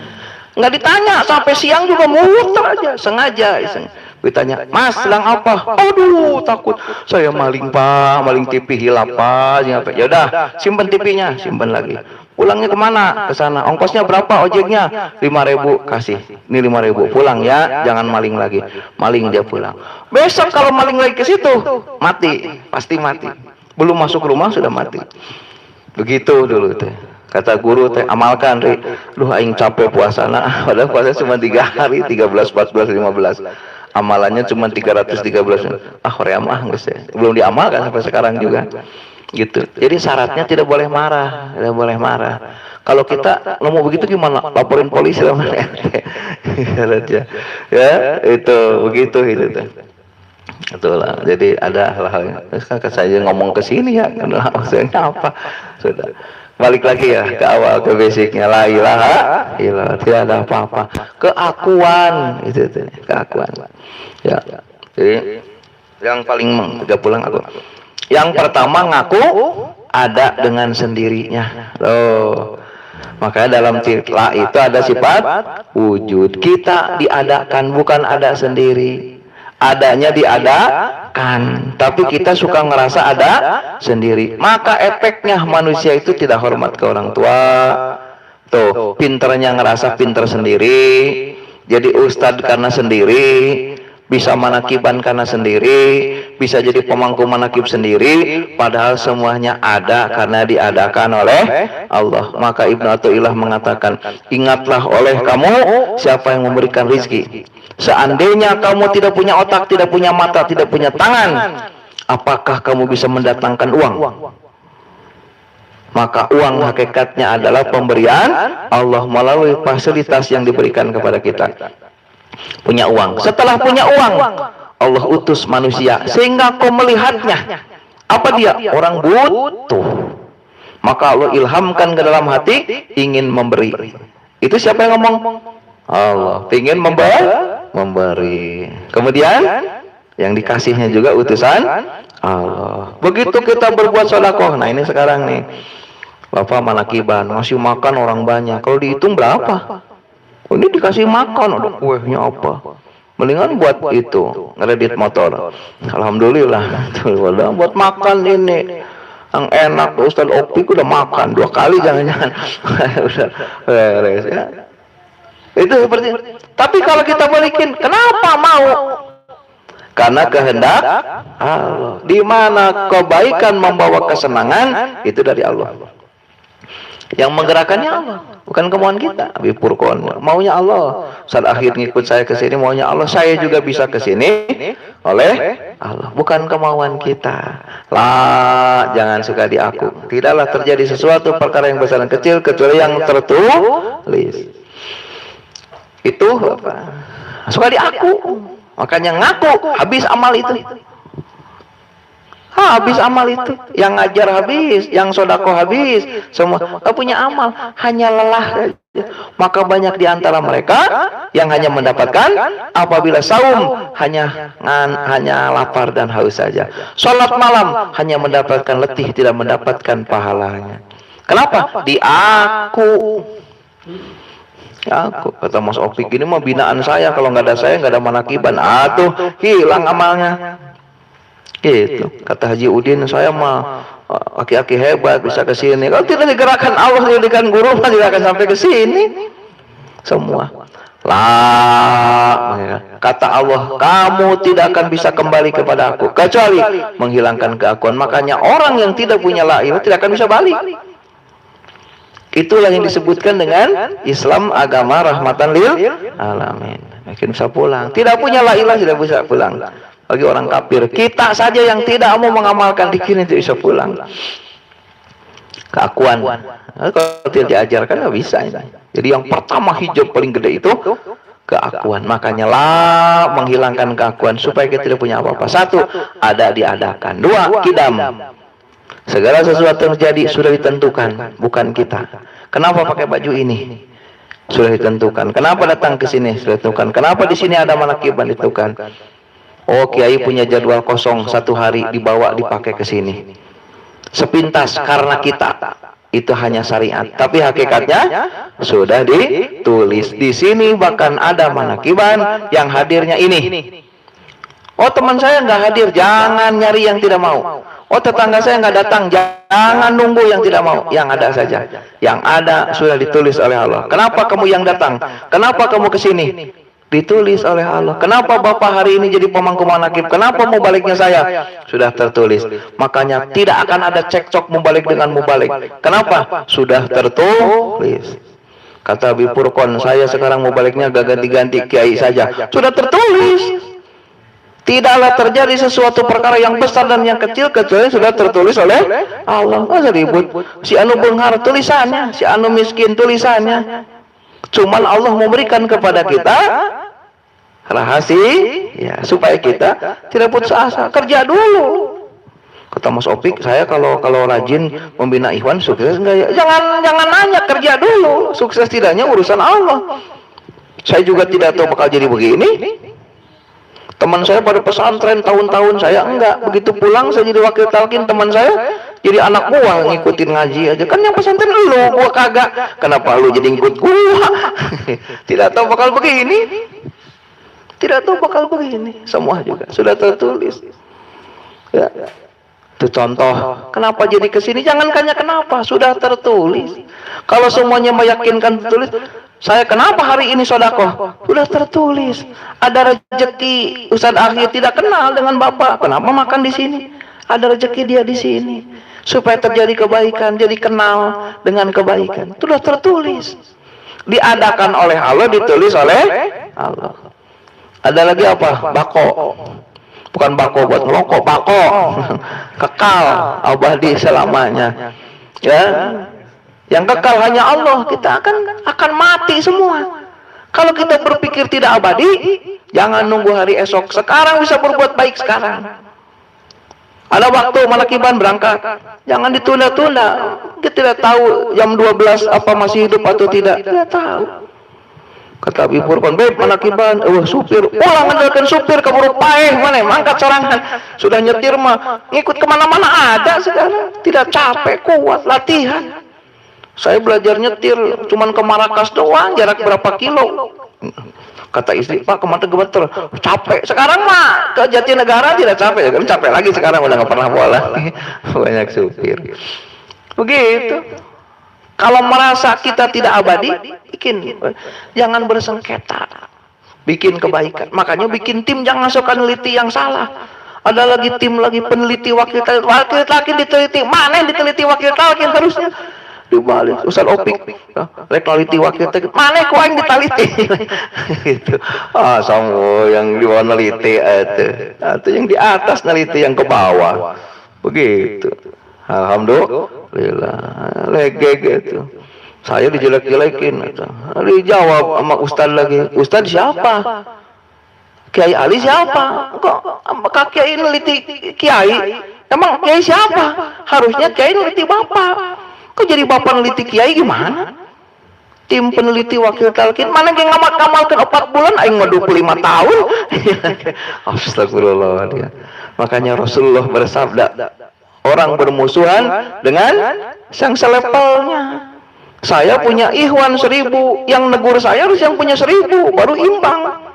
Nggak ditanya, sampai siang juga muter aja, sengaja. Ditanya, Mas, sedang apa? Aduh, takut. Saya maling, Pak. Maling TV hilap, Pak. Ya udah, simpen TV-nya, simpen lagi. Pulangnya kemana? Ke sana. Ongkosnya berapa? Ojeknya 5.000, kasih. Ini 5.000. Pulang ya, jangan maling lagi. Maling dia pulang. Besok kalau maling lagi ke situ, mati, pasti mati. Belum masuk rumah sudah mati. Begitu dulu teh. Kata guru teh, amalkan, Ri. Duh, aing capek puasana. Padahal puasa cuma 3 hari, 13, 14, 15. Amalannya cuma 313. Hoream geus ya. Belum diamalkan sampai sekarang juga. Gitu. Jadi syaratnya tidak boleh marah, tidak boleh marah. Kalau kita ngomong begitu gimana? Laporin polisi sama RT. Ya, itu begitu itu. Betul lah. Jadi ada hal-hal saya ngomong ke sini ya, maksudnya apa? Sudah. Balik lagi ya ke awal, ke basicnya, la ilaha illallah, tidak ada apa-apa. Keakuan itu, keakuan. Ya. Jadi yang paling pulang aku. Yang pertama ngaku ada dengan sendirinya. Loh. Makanya dalam la itu ada sifat wujud. Kita diadakan, bukan ada sendiri. Adanya diadakan, tapi kita suka ngerasa ada sendiri. Maka efeknya manusia itu tidak hormat ke orang tua. Tuh, pinternya ngerasa pinter sendiri, jadi ustadz karena sendiri, bisa manakiban karena sendiri, bisa jadi pemangku manakib sendiri, padahal semuanya ada karena diadakan oleh Allah. Maka Ibnu Athaillah mengatakan, ingatlah oleh kamu siapa yang memberikan rizki. Seandainya kamu tidak punya otak, tidak punya mata, tidak punya tangan, apakah kamu bisa mendatangkan uang? Maka uang hakikatnya adalah pemberian Allah melalui fasilitas yang diberikan kepada kita. Punya uang. Setelah punya uang, Allah utus manusia sehingga kau melihatnya. Apa dia? Orang butuh. Maka Allah ilhamkan ke dalam hati ingin memberi. Itu siapa yang ngomong? Allah. Ingin memberi. Kemudian yang dikasihnya juga utusan Allah. Begitu kita berbuat sedekah. Nah ini sekarang nih, Bapak manakiban ngasih makan orang banyak. Kalau dihitung berapa? Oh, ini dikasih makan, ada kuehnya apa? Mendingan buat itu, ngeredit motor. Alhamdulillah, buat makan ini yang enak. Ustaz Opik udah makan 2 kali, jangan-jangan udah beres ya. Itu seperti. Tapi kalau kita balikin, kenapa mau? Karena kehendak Allah. Di mana kebaikan membawa kesenangan itu dari Allah. Yang menggerakkannya Allah, bukan kemauan kita. Habib Furqon maunya Allah. Saat akhir ngikut saya ke sini maunya Allah. Saya juga bisa ke sini oleh Allah, bukan kemauan kita. Lah, jangan suka di aku. Tidaklah terjadi sesuatu perkara yang besar dan kecil kecuali yang tertulis. Itu apa? Suka di aku. Makanya ngaku habis amal itu. Habis amal itu, yang ngajar habis, yang sodako habis, semua gak punya amal, hanya lelah. Maka banyak di antara mereka yang hanya mendapatkan apabila saum hanya lapar dan haus saja. Sholat malam hanya mendapatkan letih, tidak mendapatkan pahalanya. Kenapa? Di aku. Aku kata Mas Opik, ini mah binaan saya, kalau nggak ada saya nggak ada manakiban. Tuh hilang amalnya. Gitu. Kata Haji Udin, saya mah aki-aki hebat bisa ke sini. Kalau tidak digerakkan Allah, digerakkan guru, tidak akan sampai ke sini. Semua. Lah, kata Allah, kamu tidak akan bisa kembali kepada aku kecuali menghilangkan keakuan. Makanya orang yang tidak punya la ilaha tidak akan bisa balik. Itulah yang disebutkan dengan Islam agama rahmatan lil alamin. Mungkin bisa pulang. Tidak punya la ilaha tidak bisa pulang. Bagi orang kafir, kita saja yang tidak mau mengamalkan dikir itu bisa pulang. Keakuan. Kalau tidak diajarkan nggak bisa. Jadi yang pertama hijab paling gede itu keakuan. Makanya lah menghilangkan keakuan supaya kita tidak punya apa-apa. 1, ada diadakan. 2, kidam. Segala sesuatu yang terjadi sudah ditentukan, bukan kita. Kenapa pakai baju ini? Sudah ditentukan. Kenapa datang ke sini? Sudah ditentukan. Kenapa di sini ada manakiban? Ditentukan. Oh, kiai punya jadwal kosong 1 hari, dibawa dipakai ke sini. Sepintas karena kita. Itu hanya syariat. Tapi hakikatnya sudah ditulis di sini. Bahkan ada manakiban yang hadirnya ini. Oh, teman saya nggak hadir, jangan nyari yang tidak mau. Oh, tetangga saya nggak datang, jangan nunggu yang tidak mau. Yang ada saja. Yang ada sudah ditulis oleh Allah. Kenapa kamu yang datang? Kenapa kamu ke sini? Ditulis oleh Allah. Kenapa Bapak hari ini jadi pemangku manakib? Kenapa mau baliknya saya? Sudah tertulis. Makanya tidak akan ada cekcok mubalik dengan mubalik. Kenapa? Sudah tertulis. Kata Habib Furqon, saya sekarang mubaliknya gak ganti-ganti kiai saja. Sudah tertulis. Tidaklah terjadi sesuatu perkara yang besar dan yang kecil kecuali sudah tertulis oleh Allah. Masa ribut? Si anu benghar tulisannya, si anu miskin tulisannya. Cuman Allah memberikan kepada kita rahasia, supaya kita tidak putus asa. Kerja dulu. Kata Mas Opik, saya kalau rajin membina ikhwan sukses enggak ya? Jangan nanya, kerja dulu. Sukses tidaknya urusan Allah. Saya juga tidak tahu bakal jadi begini. Teman saya pada pesantren tahun-tahun, saya enggak. Begitu pulang saya jadi wakil talqin, teman saya jadi anak buah ngikutin ngaji aja. Kan yang pesantren lu, gua kagak. Kenapa lu jadi ngikut gua? Tidak tahu bakal begini. Tidak tahu bakal begini. Semua juga sudah tertulis. Ya. Itu contoh. Kenapa jadi kesini? Jangan tanya kenapa, sudah tertulis. Kalau semuanya meyakinkan tertulis, saya kenapa hari ini sedekah? Sudah tertulis. Ada rezeki Ustaz Akhir tidak kenal dengan Bapak. Kenapa makan di sini? Ada rezeki dia di sini. Supaya terjadi kebaikan, jadi kenal dengan kebaikan. Sudah tertulis. Diadakan oleh Allah, ditulis oleh Allah. Ada lagi apa? Bako. Bukan bako buat ngelokok, bako. Kekal, abadi selamanya. Ya. Yang kekal hanya Allah. Kita akan mati semua. Kalau kita berpikir tidak abadi, jangan nunggu hari esok. Sekarang bisa berbuat baik sekarang. Ada waktu Malakiban berangkat, jangan ditunda-tunda. Kita tidak tahu jam 12 apa masih hidup atau tidak. Tidak tahu. Kata Abi Furqan, "Beb, Malakiban, supir, pulang andalkan supir keburu paeh, mana mangkat sorangan. Sudah nyetir mah, ngikut kemana-mana ada sekarang. Tidak capek, kuat, latihan. Saya belajar nyetir, cuman ke Marrakas doang, jarak berapa kilo." Kata istri, "Pak, kemana gemeter?" Capek. Sekarang mah ke Jatinegara tidak capek, kan capek lagi sekarang udah nggak pernah bola. Banyak supir. Begitu. Kalau merasa kita tidak abadi, jangan bersengketa, bikin kebaikan. Makanya bikin tim, jangan suka neliti yang salah. Ada lagi tim lagi peneliti wakil talqin diteliti, mana yang diteliti wakil talqin terusnya dibalik. Ustaz Opik, rek neliti wakil talqin, mana kau yang diteliti? Itu, semua yang di bawah neliti atau yang di atas neliti yang ke bawah, begitu. Alhamdulillah, lege gitu. Saya dijelek-jelekin, dijawab sama Ustaz lagi. Ustaz siapa? Kiai Ali siapa? Kok Kiai neliti Kiai? Emang Kiai siapa? Harusnya Kiai neliti Bapak. Kok jadi Bapak neliti Kiai gimana? Tim peneliti wakil talqin, mana yang ngamalkan 4 bulan, aing mah 25 tahun. Astagfirullah. Makanya Rasulullah bersabda, orang bermusuhan dengan sang selevelnya. Saya punya ikhwan 1000, yang negur saya harus yang punya 1000, baru imbang.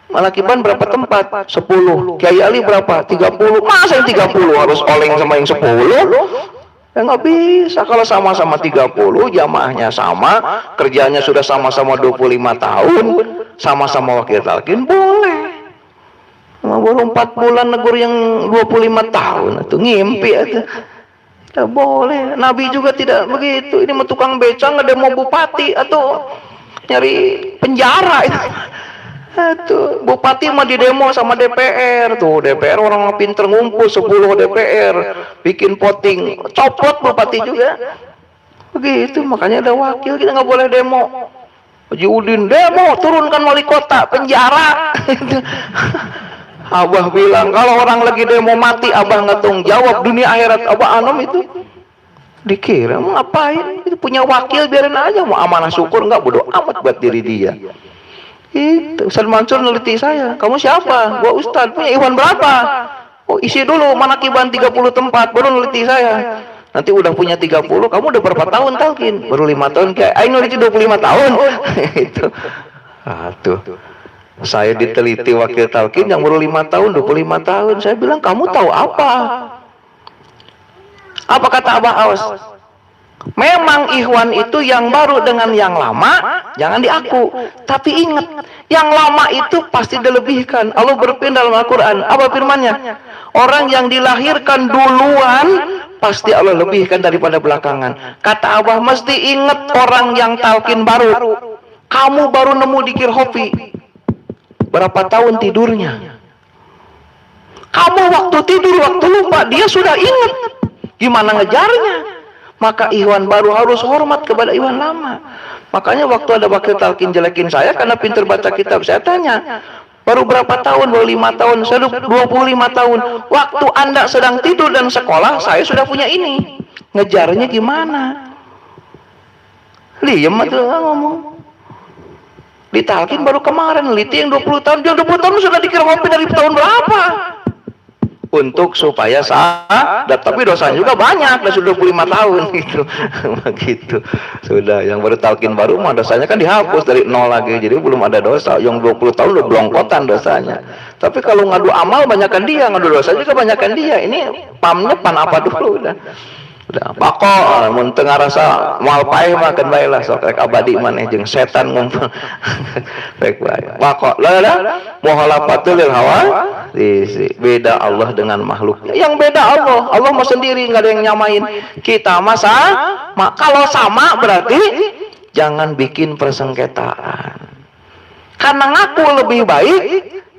Malakiban berapa tempat? 10. Kiai Ali berapa? 30. Masa yang 30 harus oleng sama yang 10? Ya nggak bisa. Kalau sama-sama 30, jamaahnya sama, kerjanya sudah sama-sama 25 tahun, sama-sama wakil talqin, boleh. Baru 4 bulan negur yang 25 tahun, itu ngimpi itu. Tidak boleh. Nabi juga tidak begitu. Ini mah tukang beca ngedemo bupati atau nyari penjara itu. Tuh, bupati mah didemo sama DPR. Tuh, DPR orang pinter ngumpul 10 DPR, bikin voting, copot bupati juga. Begitu, makanya ada wakil, kita nggak boleh demo. Haji Udin demo, turunkan wali kota, penjara. Abah bilang, kalau orang lagi demo mati, Abah nggak tanggung jawab dunia akhirat. Abah anom itu dikira mau ngapain? Itu punya wakil, biarin aja. Mau amanah syukur nggak, bodoh amat buat diri dia. Itu Ustaz Mansur neliti saya, kamu siapa? Gua Ustaz, punya ikhwan berapa? Oh, isi dulu Manakiban 30 tempat, baru neliti saya. Nanti udah punya 30, kamu udah berapa tahun talqin? Baru 5 tahun, kayak aing neliti 25 tahun. Itu. Tuh. Saya diteliti wakil talqin yang baru 5 tahun, 25 tahun. Saya bilang, kamu tahu apa? Apa kata Abah Awas? Memang ikhwan itu yang baru dengan yang lama, jangan diaku. Tapi ingat, yang lama itu pasti dilebihkan. Allah berfirman dalam Al-Quran, apa firmannya? Orang yang dilahirkan duluan, pasti Allah lebihkan daripada belakangan. Kata Abah, mesti ingat orang yang talqin baru. Kamu baru nemu dikir hopi. Berapa tahun tidurnya? Kamu waktu tidur, waktu lupa, dia sudah ingat. Gimana ngejarnya? Maka ikhwan baru harus hormat kepada ikhwan lama. Makanya waktu ada wakil talqin jelekin saya karena pintar baca kitab, saya tanya, baru berapa tahun? Baru 5 tahun. Saya 25 tahun. Waktu Anda sedang tidur dan sekolah, saya sudah punya ini. Ngejarnya gimana? Diem aja ngomong. Ditalkin baru kemarin, Liti yang 20 tahun. Dia 20 tahun sudah dikira ngopi dari tahun berapa? Untuk supaya sah, tapi dosanya juga banyak, sudah 25 tahun gitu. Begitu. Sudah, yang baru talkin baru mah dosanya kan dihapus dari nol lagi. Jadi belum ada dosa. Yang 20 tahun udah belongkotan dosanya. Tapi kalau ngadu amal banyakkan dia, ngadu dosa juga banyakkan dia. Ini pamnya pan apa dulu udah. Pokok mun teu ngarasa moal paeh mah keun bae lah sok rek abadi maneh jeung setan ngumpul. Rek bae. Pokok lah muhalafatul lil hawa beda Allah dengan makhluk. Yang beda Allah. Allah mah sendiri enggak ada yang nyamain. Kita mah kalau sama berarti jangan bikin persengketaan. Karena ngaku lebih baik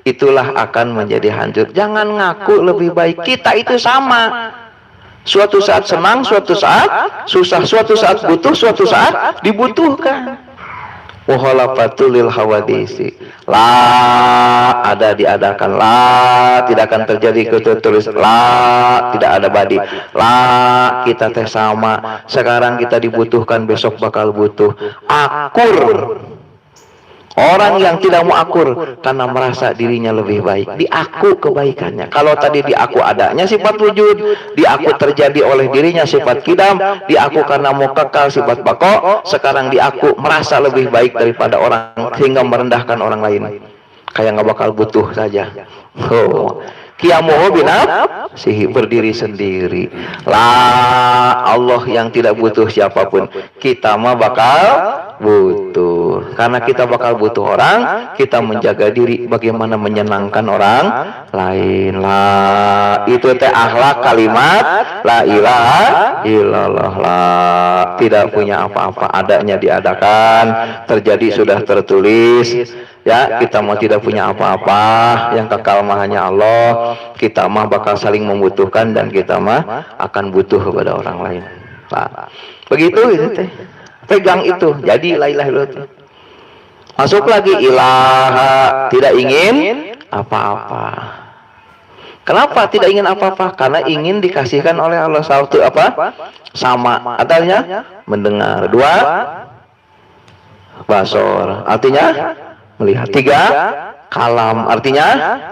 itulah akan menjadi hancur. Jangan ngaku lebih baik. Kita itu sama. Suatu saat senang, suatu saat susah, suatu saat butuh, suatu saat dibutuhkan. Muhalafatul lil hawadisi. La ada diadakan, la tidak akan terjadi ketulis, la tidak ada badi. La kita teh sama. Sekarang kita dibutuhkan, besok bakal butuh. Akur. Orang yang tidak mau akur karena merasa dirinya lebih baik, diaku kebaikannya. Kalau tadi diaku adanya sifat wujud, diaku terjadi oleh dirinya sifat kidam, diaku karena mau kekal sifat bako, sekarang diaku merasa lebih baik daripada orang sehingga merendahkan orang lain. Kayak nggak bakal butuh saja. Qiyamuhu binafsihi, berdiri sendiri. La Allah yang tidak butuh siapapun. Kita mah bakal butuh. Karena kita bakal butuh orang, kita menjaga diri bagaimana menyenangkan orang lain. La itu teh akhlak kalimat la ilaha illallah. La tidak punya apa-apa, adanya diadakan, terjadi sudah tertulis. Ya, kita mau tidak punya apa-apa, yang kekal mah hanya Allah. Kita mah bakal saling membutuhkan dan kita mah akan butuh kepada orang lain. Nah, begitu itu teh. Pegang itu, jadi la ilaha illallah. Masuk lagi ilaha, tidak ingin apa-apa. Kenapa tidak ingin apa-apa? Karena ingin dikasihkan oleh Allah. Satu apa? Sama. Artinya mendengar. Dua, basor. Artinya melihat. Tiga, kalam, artinya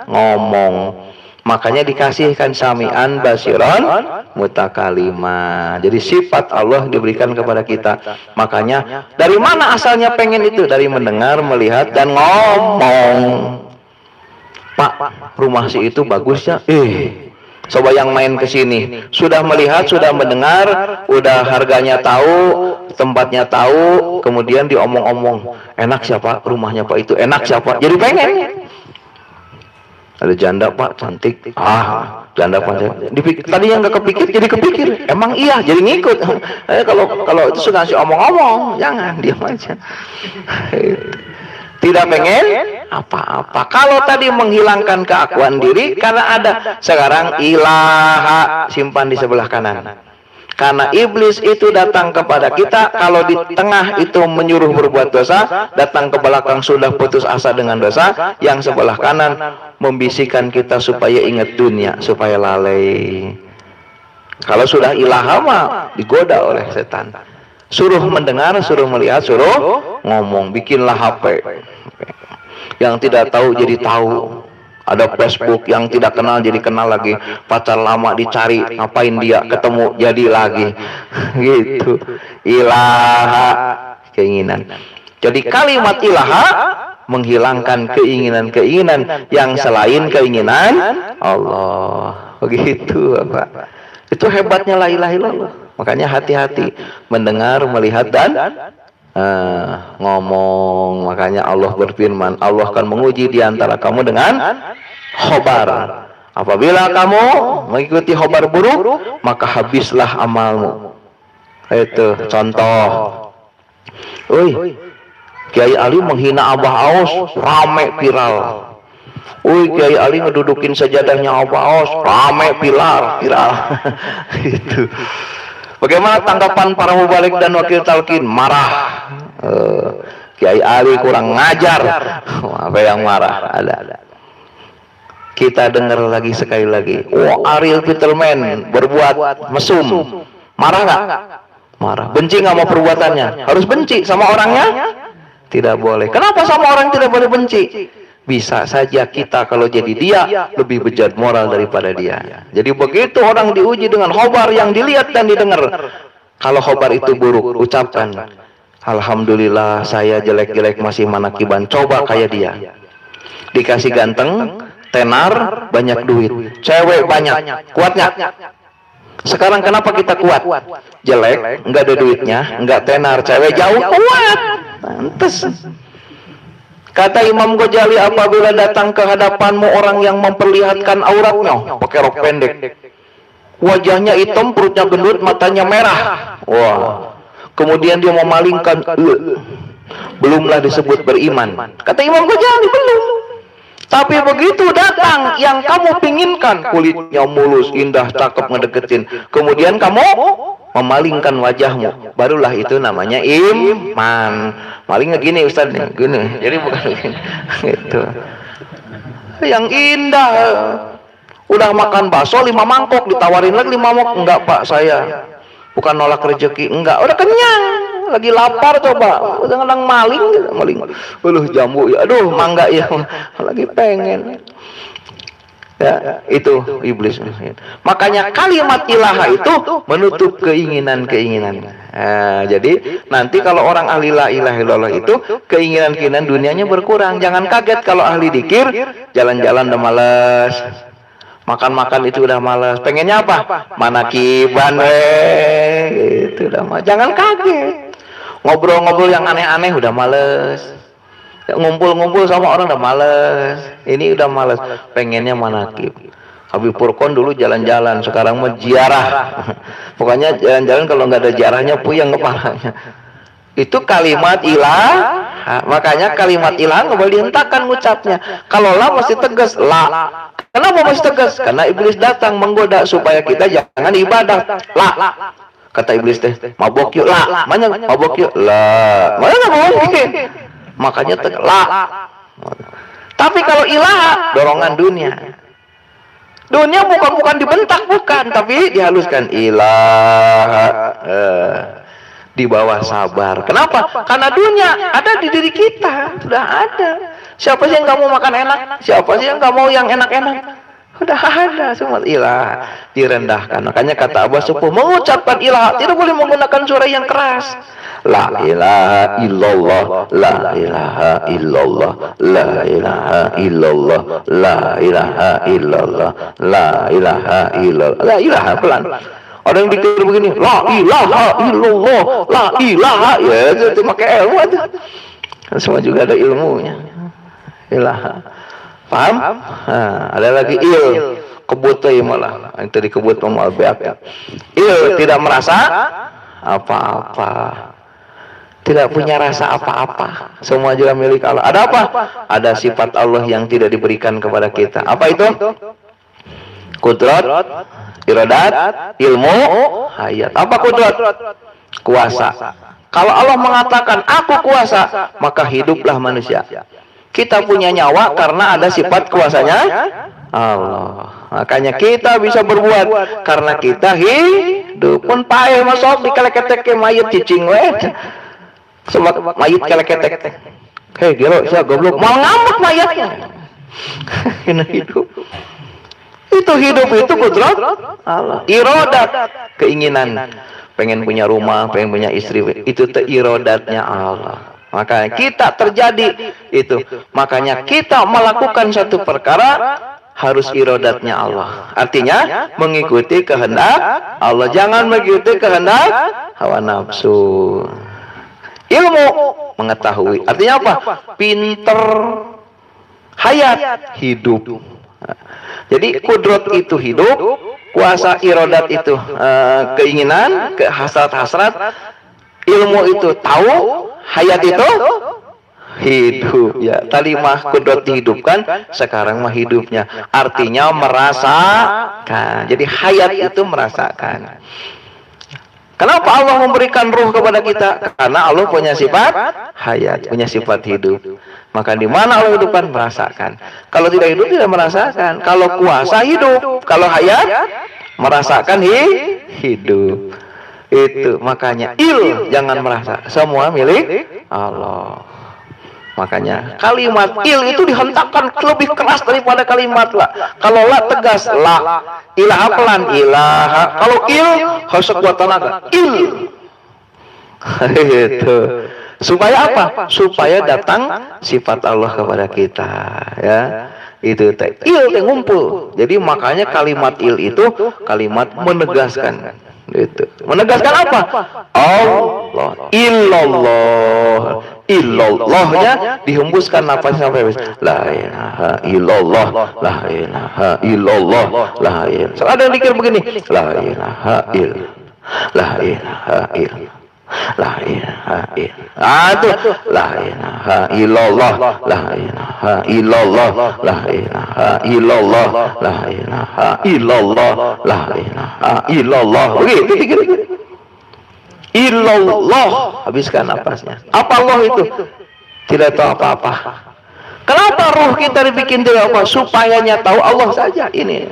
ngomong. Makanya dikasihkan sami'an basiron mutakalima. Jadi sifat Allah diberikan kepada kita. Makanya dari mana asalnya pengen itu? Dari mendengar, melihat, dan ngomong. Pak, rumah si itu bagus ya? Coba yang main ke sini, sudah melihat, sudah mendengar, udah harganya tahu, tempatnya tahu, kemudian diomong-omong, enak siapa rumahnya Pak itu, enak siapa, jadi pengen. Ada janda Pak, cantik, janda Pak, tadi yang nggak kepikir, jadi kepikir, emang iya, jadi ngikut. Kalau itu sudah si omong-omong, jangan diam aja. Tidak pengen apa-apa. Kalau tadi menghilangkan keakuan diri karena ada, sekarang ilaha simpan di sebelah kanan. Karena iblis itu datang kepada kita, kalau di tengah itu menyuruh berbuat dosa, datang ke belakang sudah putus asa dengan dosa, yang sebelah kanan membisikkan kita supaya ingat dunia, supaya lalai. Kalau sudah ilaha mah digoda oleh setan. Suruh mendengar, suruh melihat, suruh ngomong. Bikinlah HP. Yang tidak tahu jadi tahu. Ada Facebook, yang tidak kenal jadi kenal lagi. Pacar lama dicari, ngapain dia, ketemu jadi lagi. Gitu. Ilaha, keinginan. Jadi kalimat ilaha menghilangkan keinginan-keinginan yang selain keinginan Allah. Begitu, Bapak. Itu hebatnya la ilaha illallah. Makanya hati-hati mendengar, melihat, dan ngomong. Makanya Allah berfirman, Allah akan menguji di antara kamu dengan khobar. Apabila kamu mengikuti khobar buruk, maka habislah amalmu. Itu contoh. Kiai Ali menghina Abah Aus, rame viral. Kiai Ali ngedudukin sajadahnya Abah Aus, rame viral. Itu. Bagaimana tanggapan para mubalik dan wakil talqin? Marah. Kiai Ali kurang ngajar. Apa yang marah? Ada. Kita dengar lagi sekali lagi. Oh, Ariel Peterman berbuat mesum. Marah nggak? Marah. Benci nggak mau perbuatannya? Harus benci sama orangnya? Tidak boleh. Kenapa sama orang tidak boleh benci? Bisa saja kita kalau jadi dia lebih bejat moral daripada dia. Jadi begitu orang diuji dengan khobar yang dilihat dan didengar. Kalau khobar itu buruk, ucapkan, alhamdulillah saya jelek-jelek masih manakiban, coba kayak dia. Dikasih ganteng, tenar, banyak duit, cewek banyak, kuatnya. Sekarang kenapa kita kuat? Jelek, nggak ada duitnya, nggak tenar, cewek jauh, kuat. Pantes. Kata Imam Ghazali, apabila datang ke hadapanmu orang yang memperlihatkan auratnya, pakai rok pendek, wajahnya hitam, perutnya gendut, matanya merah. Wah. Kemudian dia memalingkan, belumlah disebut beriman. Kata Imam Ghazali, belum. Tapi begitu datang yang kamu pinginkan, kulitnya mulus, indah, cakep, ngedeketin, kemudian kamu memalingkan wajahmu, barulah itu namanya iman. Malingnya gini Ustaz nih, gini. Jadi bukan gini. Gitu. Yang indah. Udah makan bakso 5 mangkok, ditawarin lagi 5 mangkok. Enggak Pak, saya bukan nolak rezeki, enggak. Udah kenyang. Lagi lapar coba, udah ngadang maling. Jambu ya, aduh mangga ya, lagi pengen. Ya, itu iblis. Makanya kalimat ilaha itu menutup keinginan-keinginan. Jadi nanti kalau orang ahli la ilaha illallah itu keinginan-keinginan dunianya berkurang. Jangan kaget kalau ahli dikir jalan-jalan udah malas. Makan-makan itu udah malas. Pengennya apa? Manakiban itu udah malas. Jangan kaget. Ngobrol-ngobrol yang aneh-aneh udah males. Ngumpul-ngumpul sama orang udah males. Ini udah males. Pengennya manakib. Habib Furqon dulu jalan-jalan, sekarang mau ziarah. Pokoknya jalan-jalan kalau nggak ada ziarahnya puyeng kepalanya. Itu kalimat ilah. Makanya kalimat ilah nggak boleh dihentakkan ngucapnya. Kalau la mesti tegas, la. Kenapa mesti tegas? Karena iblis datang menggoda supaya kita jangan ibadah. La. Kata iblis teh, mabok yuk lah, mana mabok yuk lah, mana nggak mungkin, makanya lah. Tapi kalau ilah, dorongan dunia bukan dibentak, bukan, tapi dihaluskan ilah, di bawah sabar. Kenapa? Karena dunia ada di diri kita, sudah ada. Siapa sih yang nggak mau makan enak? Siapa sih yang nggak mau yang enak-enak? Udah ada semua ilah direndahkan. Makanya kata Abah Sepuh, mengucapkan ilah tidak boleh menggunakan suara yang keras. La ilaha illallah, la ilaha illallah, la ilaha illallah, la ilaha illallah, la ilaha illallah. La ilaha pelan. Ada yang dikir begini, la ilaha illallah, la ilaha, ya itu pakai ilmu itu. Semua juga ada ilmunya. Ilaha. Paham? Nah, ada lagi kebut malah. Yang tadi kebut mau beak. Tidak merasa apa-apa. Tidak punya rasa apa-apa. Semua juga milik Allah. Ada apa? Ada sifat Allah yang tidak diberikan kepada kita. Apa itu? Kudrat, iradat, ilmu, hayat. Apa kudrat? Kuasa. Kalau Allah mengatakan aku kuasa, maka hiduplah manusia. Kita punya nyawa karena ada sifat kuasanya Allah. Makanya kita bisa berbuat karena kita hidup. Pun pae masuk di keleketek ke mayat cicing we. Sebab mayat keleketek. Hei gelo saya goblok mau ngambek mayatnya. Kena hidup. Itu hidup itu kudrat Allah. Iradat, keinginan. Pengen punya rumah, pengen punya istri, itu iradatnya Allah. Makanya kita terjadi itu. Makanya kita melakukan satu perkara harus iradatnya Allah. Artinya mengikuti kehendak Allah. Jangan mengikuti kehendak hawa nafsu. Ilmu mengetahui. Artinya apa? Pinter. Hayat hidup. Jadi kudrat itu hidup. Kuasa iradat itu keinginan, hasrat-hasrat. Ilmu itu tahu. Hayat itu hidup ya. Tadi mah kudrat dihidupkan, sekarang mah hidupnya. Artinya merasakan. Jadi hayat itu merasakan. Kenapa Allah memberikan ruh kepada kita? Karena Allah punya sifat hayat, punya sifat hidup. Maka di mana Allah hidupkan? Merasakan. Kalau tidak hidup, tidak merasakan. Kalau kuasa, hidup. Kalau hayat, merasakan hidup. Itu makanya jangan merasa. Semua milik Allah. Makanya kalimat itu dihentakkan lebih keras daripada kalimat la. Kalau la tegas la, ilaha pelan ilaha. Kalau harus sekuat tenaga itu. Supaya apa? Supaya datang sifat Allah kepada kita, ya. Itu teh ngumpul. Jadi makanya kalimat itu kalimat menegaskan. Itu menegaskan apa? Allah, illallahnya dihembuskan nafas sampai habis. La ilaha illallah, la ilaha illallah, la ilaha. Ada yang pikir begini, la ilaha illallah, la ilaha illallah, la ilaha illallah, la ilaha illallah, la ilaha illallah, la ilaha illallah, la ilaha illallah, la ilaha illallah. Begitu pikir. Illallah, habiskan napasnya. Apa Allah itu? Tidak tahu apa-apa. Kenapa roh kita dibikin tidak apa? Supayanya tahu Allah saja. Ini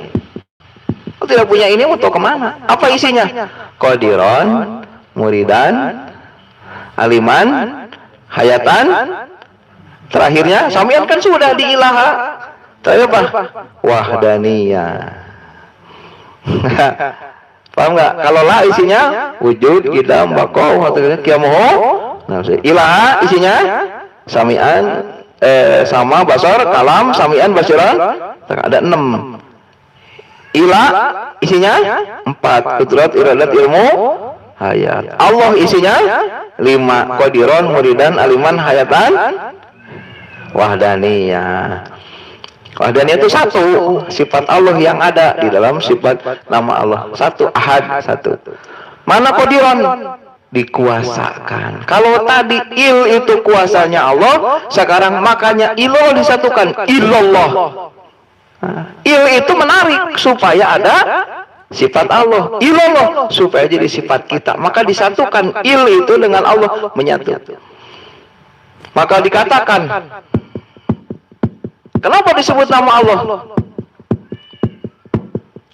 tidak punya ini untuk kemana? Apa isinya? Qadiran, muridan, aliman, hayatan. Terakhirnya samian kan sudah di ilaha. Terakhir apa? Wahdaniyah. Paham nggak? Kalau la isinya wujud, kita bako, kiamoho. Nah, ilaha isinya samian, sama basar, kalam, samian, basiran. Ada 6. Ila isinya 4. Kudrat, iradat, ilmu, hayat. Allah isinya 5. Qadiron, muridan, aliman, hayatan, wahdaniyah. Wahdaniyah itu satu, sifat Allah yang ada di dalam sifat nama Allah. Satu, ahad, satu. Mana qadiran? Dikuasakan. Kalau tadi itu kuasanya Allah, sekarang makanya ilah disatukan. Illallah. Itu menarik supaya ada sifat Allah. Illallah supaya jadi sifat kita. Maka disatukan itu dengan Allah, menyatu. Maka dikatakan, kenapa disebut nama Allah?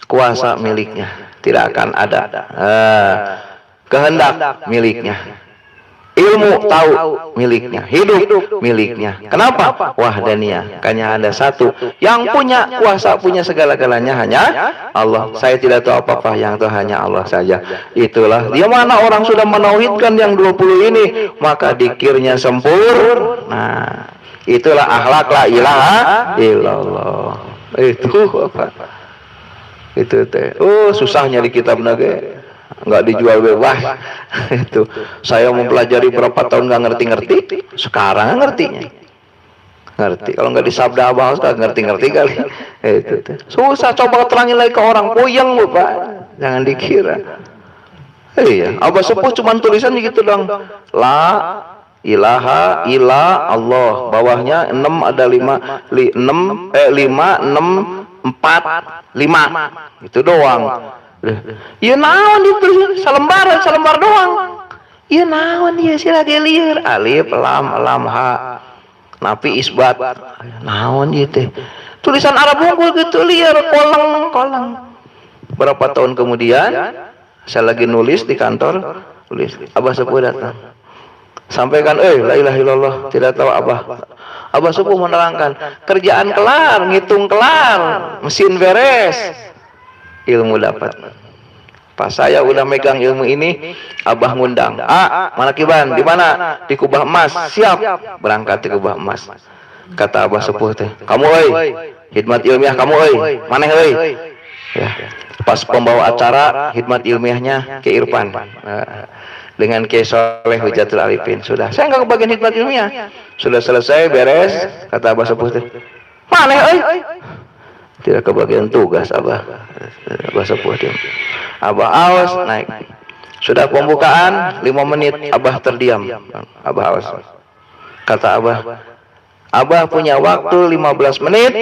Kuasa miliknya, tidak akan ada. Kehendak miliknya, ilmu tahu miliknya, hidup miliknya. Kenapa? Wahdaniyah. Hanya ada satu yang punya kuasa, punya segala-galanya, hanya Allah. Saya tidak tahu apa-apa, yang tahu hanya Allah saja. Itulah dia. Mana orang sudah menauhidkan yang 20 ini, maka dikirnya sempurna. Nah, itulah akhlak la ilaha illallah. Itu apa? Itu teh. Oh, susahnya di kitab naga. Nggak dijual bebas. Itu saya mempelajari berapa tahun nggak ngerti-ngerti. Sekarang ngertinya. Ngerti. Kalau nggak disabda abang, nggak ngerti-ngerti kali. Itu teh. Susah, coba terangin lagi ke orang. Puyeng, Bapak. Jangan dikira. Iya, Abah sepuh cuma tulisan gitu dong. La ilaha illa Allah. Bawahnya 6 ada 5 6 4 5. Itu doang. Iya naon itu salembar doang. Iya naon dia sila gelir alif lam ha. Napi isbat. Naon ieu teh? Tulisan Arab unggul gitu liar kolong. Berapa tahun kemudian saya lagi nulis di kantor, tulis Abah sepuh datang. Sampaikan, la ilaha illallah, tidak tahu Abah. Abah sepuh menerangkan, kerjaan kelar, ngitung kelar, mesin beres, ilmu dapat. Pas saya udah megang ilmu ini, Abah ngundang. Mana Kiban? Di mana? Di Kubah Emas. Siap. Berangkat di Kubah Emas. Kata Abah sepuh teh, kamu hikmat ilmiah kamu maneh ya. Pas pembawa acara hikmat ilmiahnya Ki Irfan. Dengan Kiai Soleh Hujatul Arifin. Sudah, saya nggak kebagian hikmat ilmiah. Sudah selesai, beres, kata Abah sepuh teh. Mana tidak kebagian tugas Abah sepuh dia. Abah awas naik. Sudah pembukaan 5 menit, Abah terdiam. Abah awas. Kata Abah punya waktu 15 menit.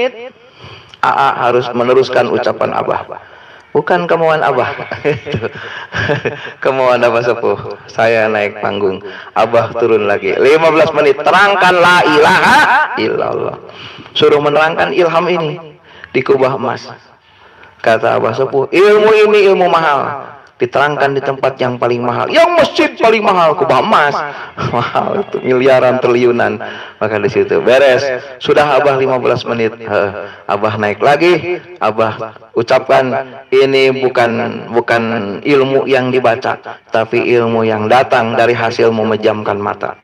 AA harus meneruskan ucapan Abah. Bukan kemauan Abah. Itu. Kemauan Abah sepuh. Saya naik panggung, Abah turun lagi. 15 menit terangkan la ilaha illallah. Suruh menerangkan ilham ini di kubah emas. Kata Abah sepuh, ilmu ini ilmu mahal. Diterangkan di tempat yang paling mahal, yang masjid paling mahal, kubah emas. Mahal itu miliaran triliunan. Maka di situ beres. Sudah Abah 15 menit. Abah naik lagi. Abah ucapkan, ini bukan ilmu yang dibaca, tapi ilmu yang datang dari hasil memejamkan mata.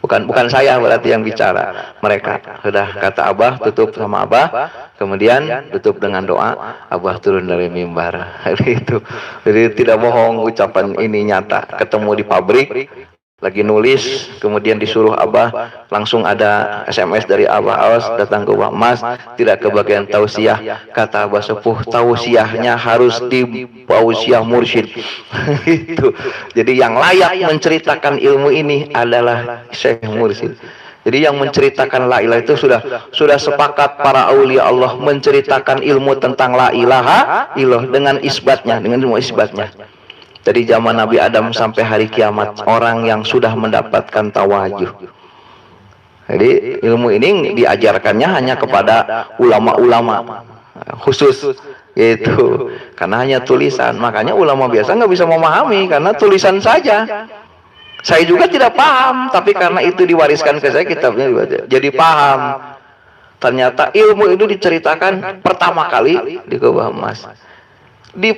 Bukan saya berarti yang bicara, mereka. Sudah kata Abah, tutup sama Abah, kemudian tutup dengan doa, Abah turun dari mimbar. Itu. Jadi tidak bohong, ucapan ini nyata. Ketemu di pabrik, lagi nulis, kemudian disuruh Abah, langsung ada SMS dari Abah, awas datang ke Kubah Emas, tidak ke bagian tausiah. Kata Abah sepuh, tausiahnya harus di tausiah mursyid. Itu. Jadi yang layak menceritakan ilmu ini adalah Syekh Mursyid. Jadi yang menceritakan la ilaha itu sudah sepakat para aulia Allah menceritakan ilmu tentang la ilaha illallah dengan isbatnya, dengan ilmu isbatnya. Dari zaman Nabi Adam sampai hari kiamat, orang yang sudah mendapatkan tawajuh. Jadi ilmu ini diajarkannya hanya kepada ulama-ulama khusus, yaitu karena hanya tulisan. Makanya ulama biasa nggak bisa memahami karena tulisan saja. Saya juga tidak paham, tapi karena itu diwariskan ke saya, kitabnya dibaca, jadi paham. Ternyata ilmu itu diceritakan pertama kali di Kubah Emas. Di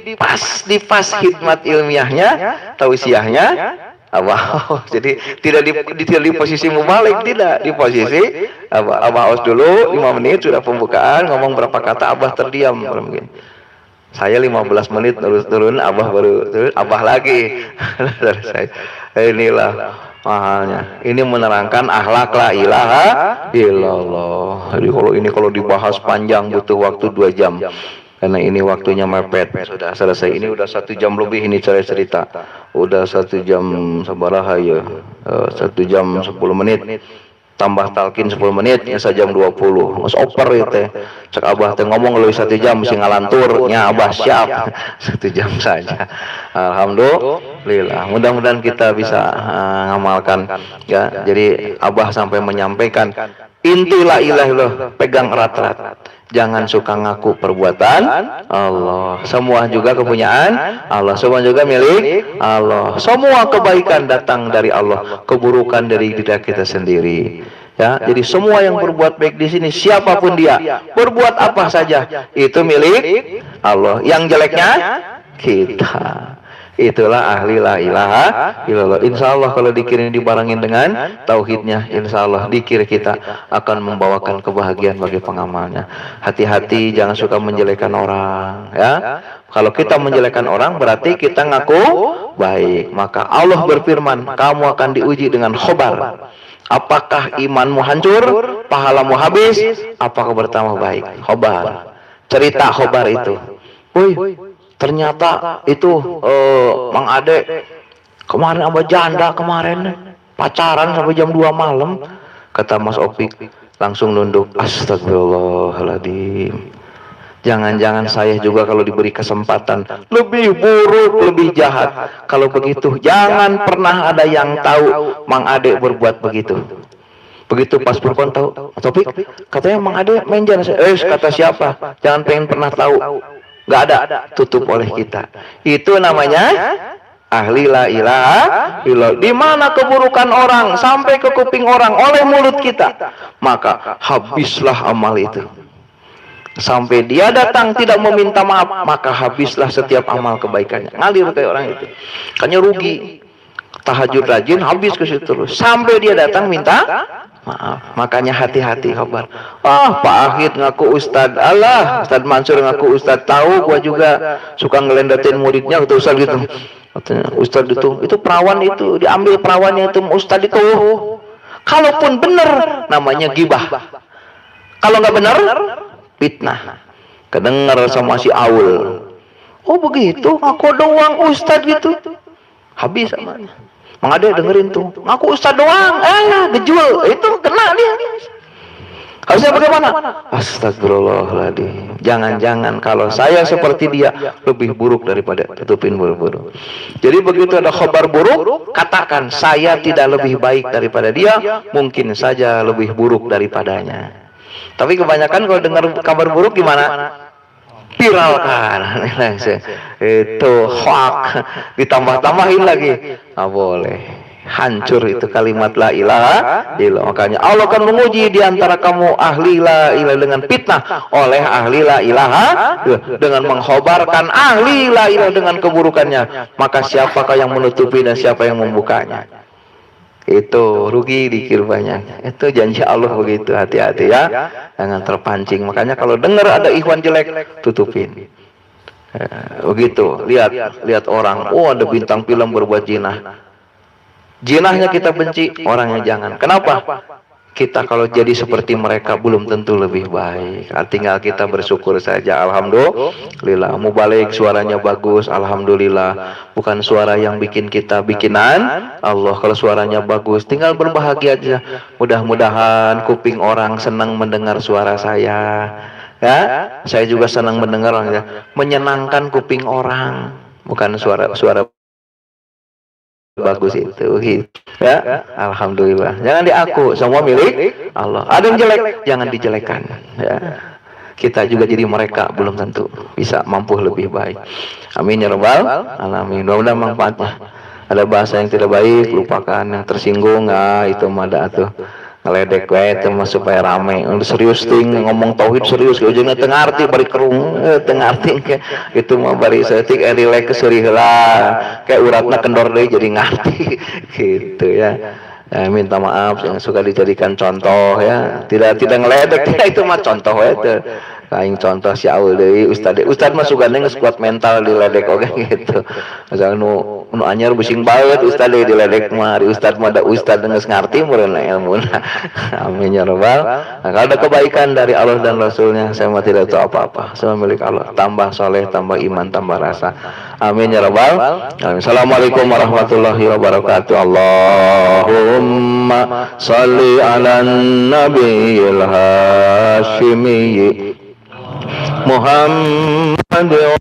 pas hikmat ilmiahnya, tausiahnya, Abah. Jadi tidak di posisi mubalik, tidak di posisi Abah aus dulu 5 menit sudah pembukaan, ngomong berapa kata, Abah terdiam mungkin. Saya 15 menit turun, Abah baru turun, Abah lagi. Inilah mahalnya. Ini menerangkan akhlak la ilaha illallah. Jadi kalau dibahas panjang butuh waktu 2 jam. Karena ini waktunya mepet. Sudah selesai. Ini udah 1 jam lebih ini cerita. Udah 1 jam sabaraha ya. 1 jam 10 menit. Tambah talkin 10 menit, ya jam 20. Mas oper itu. Cek Abah teh ngomong lebih 1 jam mesti ngalantur. Nya Abah siap. 1 jam saja. Alhamdulillah. Mudah-mudahan kita bisa ngamalkan ya. Jadi Abah sampai menyampaikan inti la ilaha illallah, pegang erat-erat. Jangan suka ngaku perbuatan Allah. Semua juga kepunyaan Allah. Semua juga milik Allah. Semua kebaikan datang dari Allah. Keburukan dari diri kita sendiri. Ya, jadi semua yang berbuat baik di sini, siapapun dia, berbuat apa saja, itu milik Allah. Yang jeleknya kita. Itulah ahli la ilaha illallah. Insya Allah kalau dikir dibarengin dengan tauhidnya, insya Allah dikir kita akan membawakan kebahagiaan bagi pengamalnya. Hati-hati jangan suka menjelekan orang, ya. Kalau kita menjelekan orang berarti kita ngaku baik. Maka Allah berfirman, kamu akan diuji dengan khobar. Apakah imanmu hancur, pahalamu habis, apakah bertambah baik? Khobar. Cerita khobar itu. Ternyata itu Mang Ade kemarin sama janda kemarin pacaran sampai jam 2 malam. Kata Mas Opik langsung nunduk, astagfirullahaladzim. Jangan-jangan saya juga kalau diberi kesempatan lebih buruk, lebih jahat. Kalau begitu jangan pernah ada yang tahu Mang Ade berbuat begitu. Begitu pas perempuan tahu, Topik katanya Mang Ade main janda. Kata siapa? Jangan pengen pernah tahu. Nggak ada, tutup oleh kita. Itu namanya ahli la ilaha illallah. Di mana keburukan orang sampai ke kuping orang oleh mulut kita, maka habislah amal itu. Sampai dia datang tidak meminta maaf, maka habislah setiap amal kebaikannya. Ngalir kayak orang itu. Kayaknya rugi. Tahajud rajin habis ke situ terus. Sampai dia datang minta maaf. Makanya hati-hati kabar. Pak Ahid ngaku Ustad. Allah, Ustad Mansur ngaku Ustad. Tahu gua juga suka ngelendatin muridnya atau Ustad gitu. Katanya Ustad itu perawan itu diambil perawannya itu Ustad itu. Kalaupun benar namanya gibah. Kalau nggak benar fitnah. Kedengar sama si Aul. Oh begitu, aku doang Ustad gitu. Habis sama. Mang Ade dengerin tuh, ngaku Ustad doang, gejul, itu kena dia. Harusnya bagaimana? Astagfirullahaladzim. Jangan-jangan kalau saya seperti dia lebih buruk daripada tutupin buru-buru. Jadi begitu ada kabar buruk, katakan saya tidak lebih baik daripada dia, mungkin saja lebih buruk daripadanya. Tapi kebanyakan kalau dengar kabar buruk gimana? Viralkan. Itu hoax, ditambah-tambahin lagi. Nggak boleh. Hancur itu kalimat la ilaha illallah. Makanya Allah akan menguji di antara kamu ahli la ilaha dengan fitnah oleh ahli la ilaha dengan mengkhabarkan ahli la ilaha dengan keburukannya. Maka siapakah yang menutupi dan siapa yang membukanya? Itu rugi dikir banyak. Itu janji Allah begitu. Hati-hati ya, jangan terpancing. Makanya kalau dengar ada ikhwan jelek, tutupin. Begitu. Lihat orang, oh ada bintang film berbuat jinah. Jinahnya kita benci, orangnya jangan. Kenapa? Kita kalau jadi seperti mereka belum tentu lebih baik. Tinggal kita bersyukur saja. Alhamdulillah. Mubalik suaranya bagus. Alhamdulillah. Bukan suara yang bikin kita bikinan Allah. Kalau suaranya bagus, tinggal berbahagia aja. Mudah-mudahan kuping orang senang mendengar suara saya. Ya, saya juga senang mendengar orangnya. Menyenangkan kuping orang. Bukan suara bagus itu gitu ya. Alhamdulillah, jangan diaku, semua milik Allah. Ada yang jelek, jangan dijelekan ya. Kita juga jadi mereka belum tentu bisa mampu lebih baik. Amin ya rabbal alamin. Mudah-mudahan manfaatnya. Ada bahasa yang tidak baik, lupakan. Yang tersinggung, itu mada tuh ngeledek wae teh mah supaya rame. Serius ting ngomong tauhid serius ujungna teu ngarti bari kerung teu ngarti itu mah bari saeutik rilek keseuri heula kayak uratna kendor deui jadi ngarti gitu ya. Minta maaf yang suka dijadikan contoh ya, tidak ngeledek itu mah contoh ya. Kaing contoh si aul deui ustad mah suka geus kuat mental diledek oge gitu. Asal nu anyar bising baeut ustad diledek mah di ustad mah da ustad geus ngarti meureun ilmuna. Amin ya rabbal. Nah, kalau ada kebaikan dari Allah dan Rasulnya, saya mah tidak tahu apa-apa. Semua milik Allah. Tambah soleh, tambah iman, tambah rasa. Amin ya rabbal. Assalamualaikum warahmatullahi wabarakatuh. Allahumma shalli ala nabiyil hashimi Muhammad. Alhamdulillah.